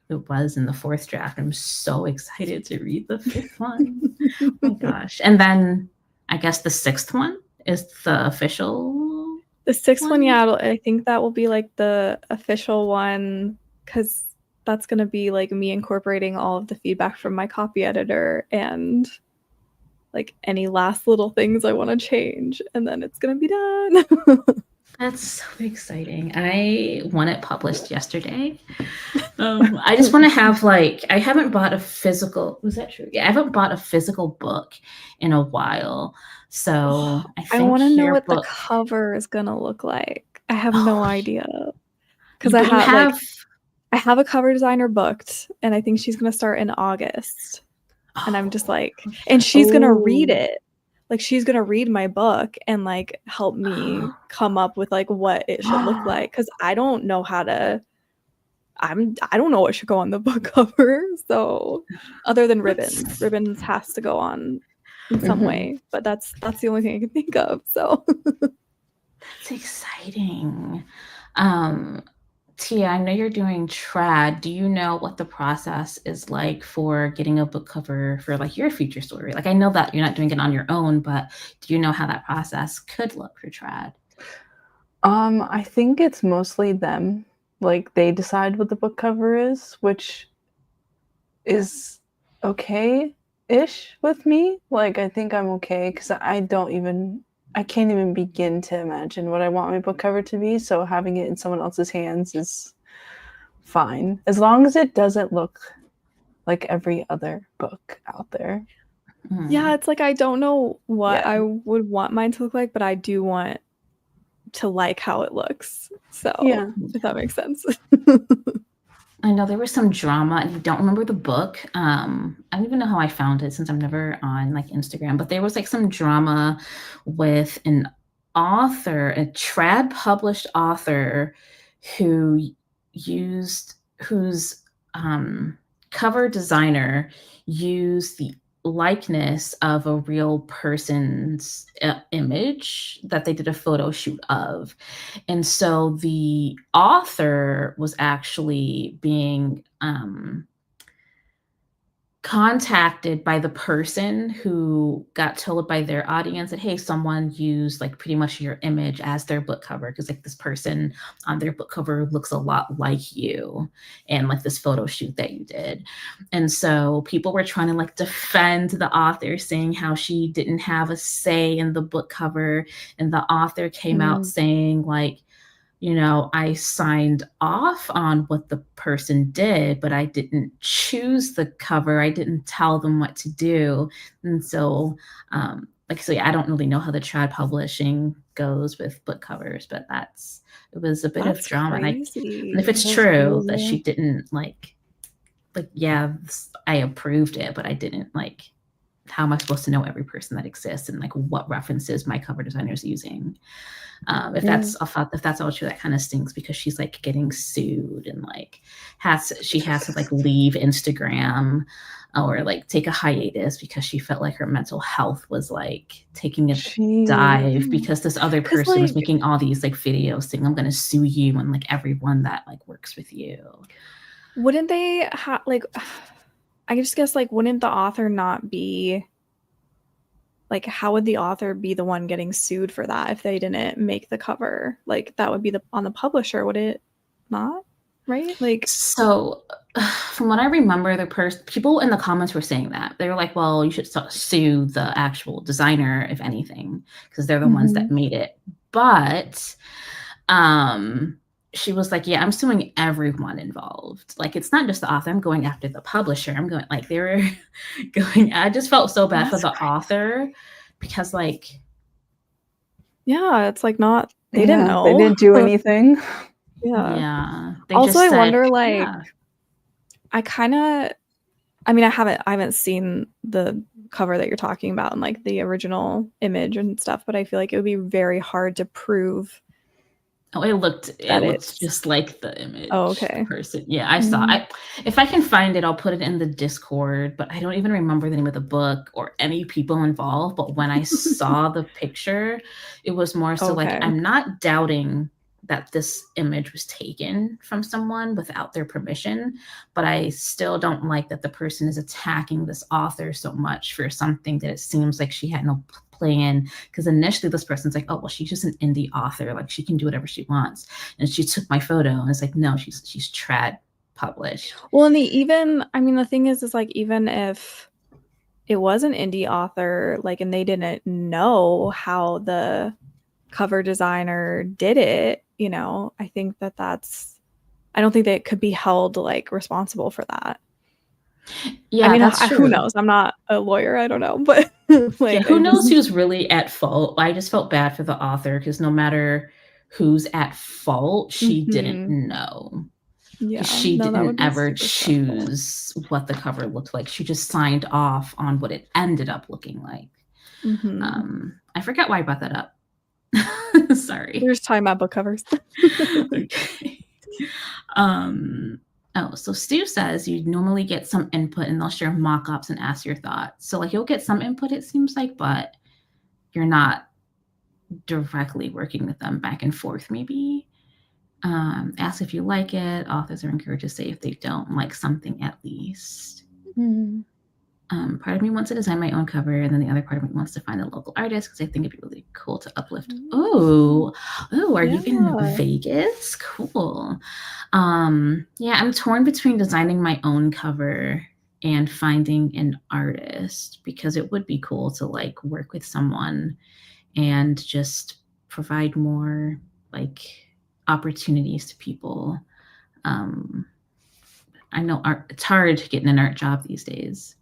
Speaker 2: it was in the fourth draft. I'm so excited to read the fifth one. Oh my gosh. And then I guess the sixth one is the official.
Speaker 3: The sixth one, yeah, I think that will be like the official one, because that's going to be like me incorporating all of the feedback from my copy editor and like any last little things I want to change, and then it's going to be done.
Speaker 2: That's so exciting. I want it published yesterday. I just want to have like, I haven't bought a physical, was that true? Yeah, I haven't bought a physical book in a while. So
Speaker 3: I want to know what the cover is going to look like. I have no idea. Because I have a cover designer booked, and I think she's going to start in August. And I'm just like, and she's going to read it. Like she's going to read my book and like help me come up with like what it should look like. Cause I don't know I don't know what should go on the book cover. So other than ribbons has to go on in some way, but that's the only thing I can think of. So
Speaker 2: that's exciting. Tia, I know you're doing trad. Do you know what the process is like for getting a book cover for like your feature story? Like I know that you're not doing it on your own, but do you know how that process could look for trad?
Speaker 1: I think it's mostly them. Like they decide what the book cover is, which is okay-ish with me. Like I think I'm okay because I can't even begin to imagine what I want my book cover to be, so having it in someone else's hands is fine. As long as it doesn't look like every other book out there.
Speaker 3: Yeah, it's like I don't know what I would want mine to look like, but I do want to like how it looks. So
Speaker 1: Yeah.
Speaker 3: if that makes sense.
Speaker 2: I know there was some drama, and I don't remember the book. I don't even know how I found it since I'm never on like Instagram, but there was like some drama with an author, a trad published author whose cover designer used the likeness of a real person's image that they did a photo shoot of. And so the author was actually being contacted by the person who got told by their audience that, hey, someone used like pretty much your image as their book cover, because like this person on their book cover looks a lot like you and like this photo shoot that you did. And so people were trying to like defend the author, saying how she didn't have a say in the book cover, and the author came out saying like, you know, I signed off on what the person did, but I didn't choose the cover. I didn't tell them what to do. And so, I don't really know how the trad publishing goes with book covers, but it was a bit of drama. And if it's true that she didn't I approved it, but I didn't how am I supposed to know every person that exists and like what references my cover designer is using? If that's all true, that kind of stinks, because she's like getting sued and like she has to like leave Instagram or like take a hiatus because she felt like her mental health was like taking a dive because this other person was making all these like videos saying, I'm going to sue you and like everyone that like works with you.
Speaker 3: Wouldn't they I just guess like, wouldn't the author not be like, how would the author be the one getting sued for that if they didn't make the cover? Like, that would be on the publisher, would it not? Right? Like,
Speaker 2: so from what I remember, people in the comments were saying that they were like, well, you should sue the actual designer, if anything, because they're the ones that made it. But she was like, yeah, I'm suing everyone involved. Like, it's not just the author. I'm going after the publisher. I'm going, like, they were going, I just felt so bad for the author because, like,
Speaker 3: yeah, it's like not, they didn't know.
Speaker 1: They didn't do anything.
Speaker 2: Yeah.
Speaker 3: Also, I wonder, like, I haven't seen the cover that you're talking about and like the original image and stuff, but I feel like it would be very hard to prove.
Speaker 2: Oh, it looked just like the image.
Speaker 3: Oh, okay.
Speaker 2: Person. Yeah, I saw. If I can find it, I'll put it in the Discord, but I don't even remember the name of the book or any people involved. But when I saw the picture, it was more so like, I'm not doubting that this image was taken from someone without their permission, but I still don't like that the person is attacking this author so much for something that it seems like she had no play in. Because initially this person's like, oh, well, she's just an indie author, like she can do whatever she wants, and she took my photo, and it's like, no, she's trad published.
Speaker 3: Well, and the thing is like, even if it was an indie author, like, and they didn't know how the cover designer did it, you know, I think I don't think that it could be held like responsible for that.
Speaker 2: Yeah, I mean, that's true.
Speaker 3: Who knows? I'm not a lawyer. I don't know, but
Speaker 2: like, who knows who's really at fault? I just felt bad for the author because no matter who's at fault, she didn't know. Yeah, she didn't ever choose what the cover looked like. She just signed off on what it ended up looking like. I forgot why I brought that up. Sorry.
Speaker 3: We're just talking about book covers.
Speaker 2: Okay. So Stu says you normally get some input and they'll share mock-ups and ask your thoughts. So like, you'll get some input, it seems like, but you're not directly working with them back and forth, maybe. Ask if you like it. Authors are encouraged to say if they don't like something, at least. Part of me wants to design my own cover, and then the other part of me wants to find a local artist because I think it'd be really cool to uplift. Oh, are you in Vegas? Cool. I'm torn between designing my own cover and finding an artist, because it would be cool to like work with someone and just provide more like opportunities to people. I know it's hard getting an art job these days.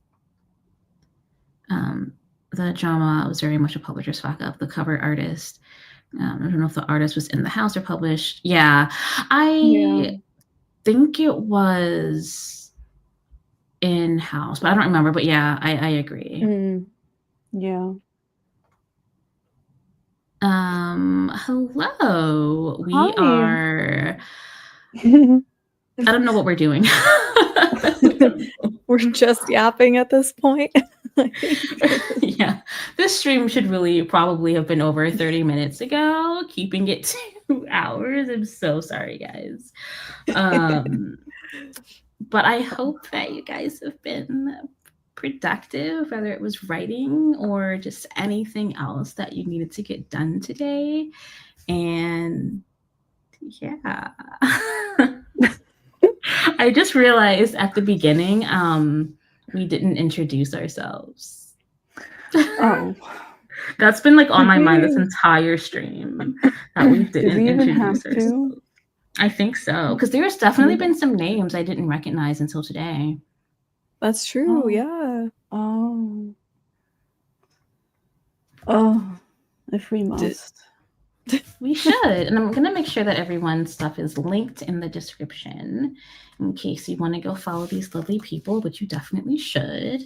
Speaker 2: The drama was very much a publisher's fuck up. The cover artist I don't know if the artist was in the house or published. Yeah, I think it was in-house, but I don't remember. But yeah, I agree.
Speaker 1: Yeah.
Speaker 2: Hello. We
Speaker 1: Hi.
Speaker 2: are. I don't know what we're doing.
Speaker 3: We're just yapping at this point.
Speaker 2: Yeah, this stream should really probably have been over 30 minutes ago. Keeping it 2 hours. I'm so sorry, guys. But I hope that you guys have been productive, whether it was writing or just anything else that you needed to get done today. And yeah. I just realized at the beginning, we didn't introduce ourselves.
Speaker 1: Oh.
Speaker 2: That's been like on my mind this entire stream, that we didn't introduce ourselves. I think so, because there's definitely been some names I didn't recognize until today.
Speaker 3: That's true. Yeah.
Speaker 1: Oh, if we must.
Speaker 2: We should. And I'm going to make sure that everyone's stuff is linked in the description in case you want to go follow these lovely people, which you definitely should.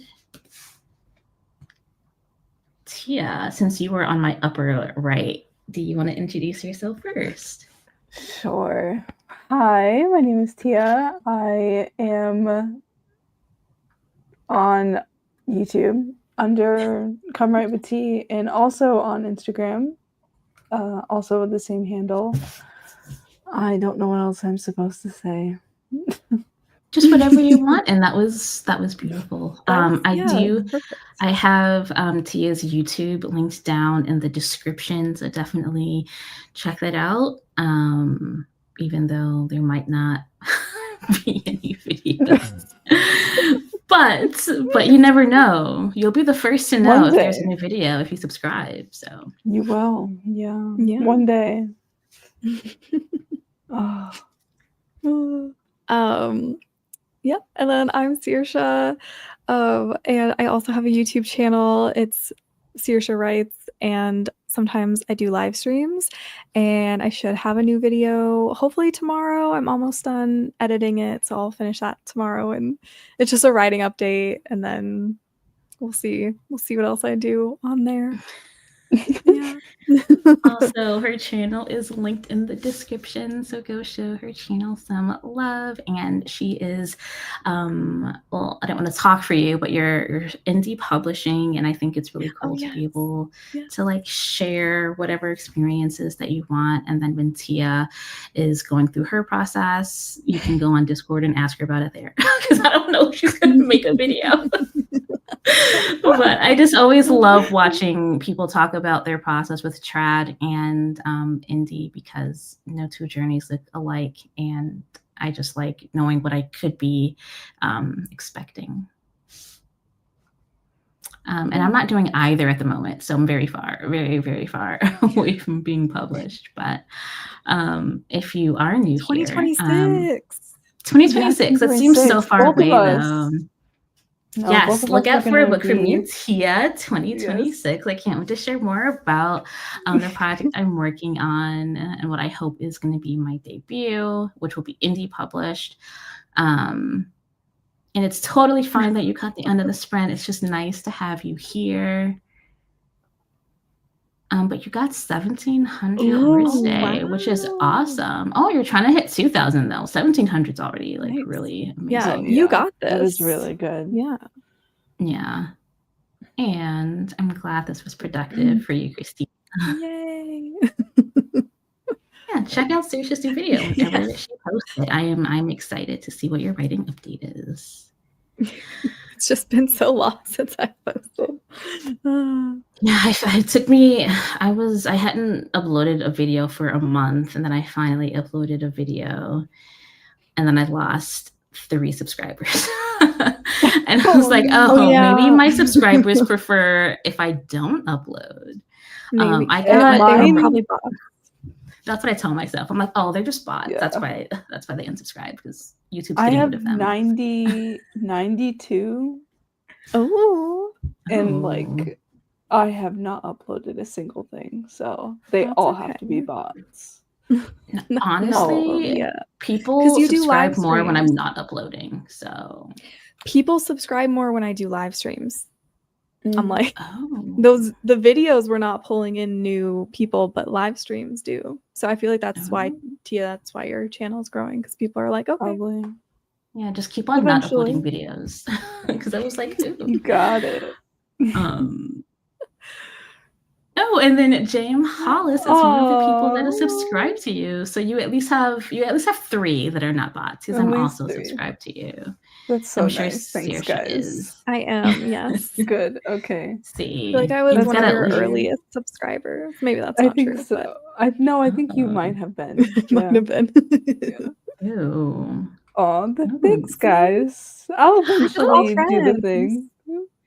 Speaker 2: Tia, since you were on my upper right, do you want to introduce yourself first?
Speaker 1: Sure. Hi, my name is Tia. I am on YouTube under Come Right With T, and also on Instagram, also with the same handle. I don't know what else I'm supposed to say.
Speaker 2: Just whatever you want, and that was beautiful. I have Tia's YouTube linked down in the description, so definitely check that out. Even though there might not be any videos. But you never know. You'll be the first to know if there's a new video if you subscribe. So
Speaker 1: you will, yeah. One day.
Speaker 3: Yep. And then I'm Saoirse, and I also have a YouTube channel. It's Saoirse Writes, and sometimes I do live streams, and I should have a new video hopefully tomorrow. I'm almost done editing it, so I'll finish that tomorrow, and it's just a writing update, and then we'll see what else I do on there. Yeah.
Speaker 2: Also, her channel is linked in the description, so go show her channel some love. And she is, well, I don't want to talk for you, but you're indie publishing, and I think it's really cool to be able to like share whatever experiences that you want. And then when Tia is going through her process, you can go on Discord and ask her about it there, because I don't know if she's going to make a video. But I just always love watching people talk about their process with trad and indie, because no two journeys look alike, and I just like knowing what I could be expecting. And I'm not doing either at the moment, so I'm very, very far away from being published. But if you are new
Speaker 3: 2026.
Speaker 2: here, 2026, that seems so far away though. No, yes, look for me, Tia, 2026. Yes. I can't wait to share more about the project I'm working on and what I hope is going to be my debut, which will be indie published. And it's totally fine that you cut the end of the sprint. It's just nice to have you here. But you got 1,700 words today, which is awesome. Oh, you're trying to hit 2,000 though. 1,700's already like really amazing.
Speaker 3: Yeah, you got this.
Speaker 1: That is really good.
Speaker 3: Yeah.
Speaker 2: Yeah. And I'm glad this was productive for you, Christina.
Speaker 3: Yay.
Speaker 2: Yeah, check out Saoirse's new video whenever she posted. I'm excited to see what your writing update is.
Speaker 3: It's just been so long since I posted.
Speaker 2: Yeah, it took me, I hadn't uploaded a video for a month, and then I finally uploaded a video, and then I lost 3 subscribers. And I was like, maybe my subscribers prefer if I don't upload. That's what I tell myself. I'm like, oh, they're just bots. Yeah. That's why they unsubscribe, because YouTube's getting rid of them.
Speaker 1: I have 92. Oh. And like I have not uploaded a single thing, so they
Speaker 3: That's
Speaker 1: all have to be
Speaker 3: okay.
Speaker 1: bots.
Speaker 2: Honestly,
Speaker 3: Yeah.
Speaker 2: people
Speaker 3: you do
Speaker 2: subscribe
Speaker 3: live
Speaker 2: more when I'm
Speaker 3: streams.
Speaker 2: not uploading. So
Speaker 3: People subscribe more when I do live streams. I'm like,
Speaker 2: oh.
Speaker 3: the videos were not pulling in new people, but live streams do. So I feel like that's why, Tia, that's why your channel is growing, because people are like, okay,
Speaker 1: Probably.
Speaker 2: Yeah, just keep on not uploading videos. Because I was like, ooh.
Speaker 1: You got it.
Speaker 2: Oh, and then James Hollis is one of the people that is subscribed to you. So you at least have 3 that are not bots, because
Speaker 1: At
Speaker 2: I'm
Speaker 1: least
Speaker 2: also
Speaker 1: 3.
Speaker 2: subscribed to you.
Speaker 1: That's so
Speaker 2: I'm sure
Speaker 1: nice. Thanks,
Speaker 2: Saoirse
Speaker 1: guys.
Speaker 2: is.
Speaker 3: I am, yes.
Speaker 1: Good. Okay.
Speaker 2: See,
Speaker 3: I feel like I was
Speaker 2: you've
Speaker 3: one
Speaker 2: got
Speaker 3: of
Speaker 2: at
Speaker 3: your
Speaker 2: least-
Speaker 3: earliest subscribers. Maybe that's
Speaker 1: I
Speaker 3: not
Speaker 1: think
Speaker 3: true.
Speaker 1: so.
Speaker 3: But
Speaker 1: I think you
Speaker 2: Oh.
Speaker 1: might have been.
Speaker 3: might have been.
Speaker 2: Ooh.
Speaker 1: Oh,
Speaker 2: Ooh.
Speaker 1: thanks, guys. I'll eventually do the
Speaker 3: friends.
Speaker 1: thing.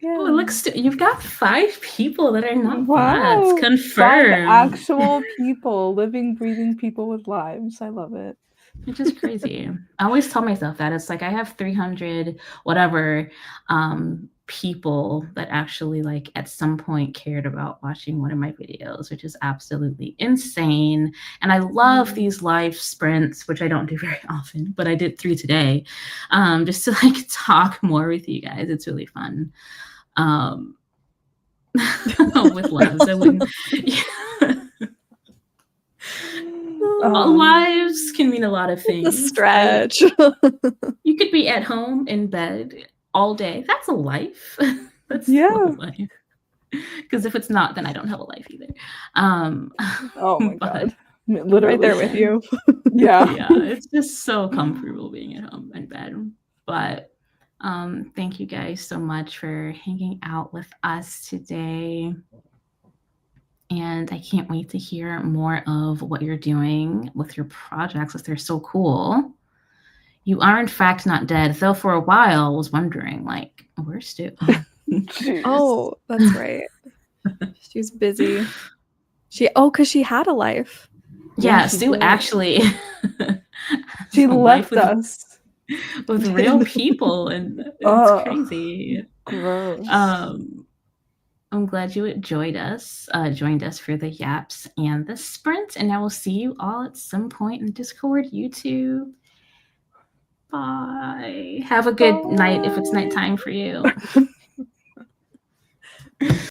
Speaker 3: Yeah.
Speaker 2: Oh, it looks. You've got 5 people that are not
Speaker 1: Wow.
Speaker 2: bots.
Speaker 1: 5
Speaker 2: Confirmed.
Speaker 1: actual people, living, breathing people with lives. I love it.
Speaker 2: Which is crazy. I always tell myself that. It's like I have 300 whatever people that actually like at some point cared about watching one of my videos, which is absolutely insane. And I love these live sprints, which I don't do very often, but I did 3 today, just to like talk more with you guys. It's really fun. With loves, I wouldn't. Lives can mean a lot of things.
Speaker 3: It's a stretch.
Speaker 2: You could be at home in bed all day. That's a life. That's
Speaker 1: Yeah.
Speaker 2: a life. Because if it's not, then I don't have a life either.
Speaker 1: Oh my God. Literally
Speaker 3: right there with you.
Speaker 1: Yeah.
Speaker 2: Yeah, it's just so comfortable being at home in bed. But thank you guys so much for hanging out with us today. And I can't wait to hear more of what you're doing with your projects, as they're so cool. You are, in fact, not dead, though for a while I was wondering, like, where's Stu?
Speaker 3: Oh, that's right. She was busy. Because she had a life.
Speaker 2: Yeah,
Speaker 1: she
Speaker 2: Stu
Speaker 1: did.
Speaker 2: actually.
Speaker 1: She left us.
Speaker 2: With real people, and it's crazy.
Speaker 1: Gross.
Speaker 2: I'm glad you joined us for the yaps and the sprint, and I will see you all at some point in Discord, YouTube. Bye. Have a good night if it's nighttime for you.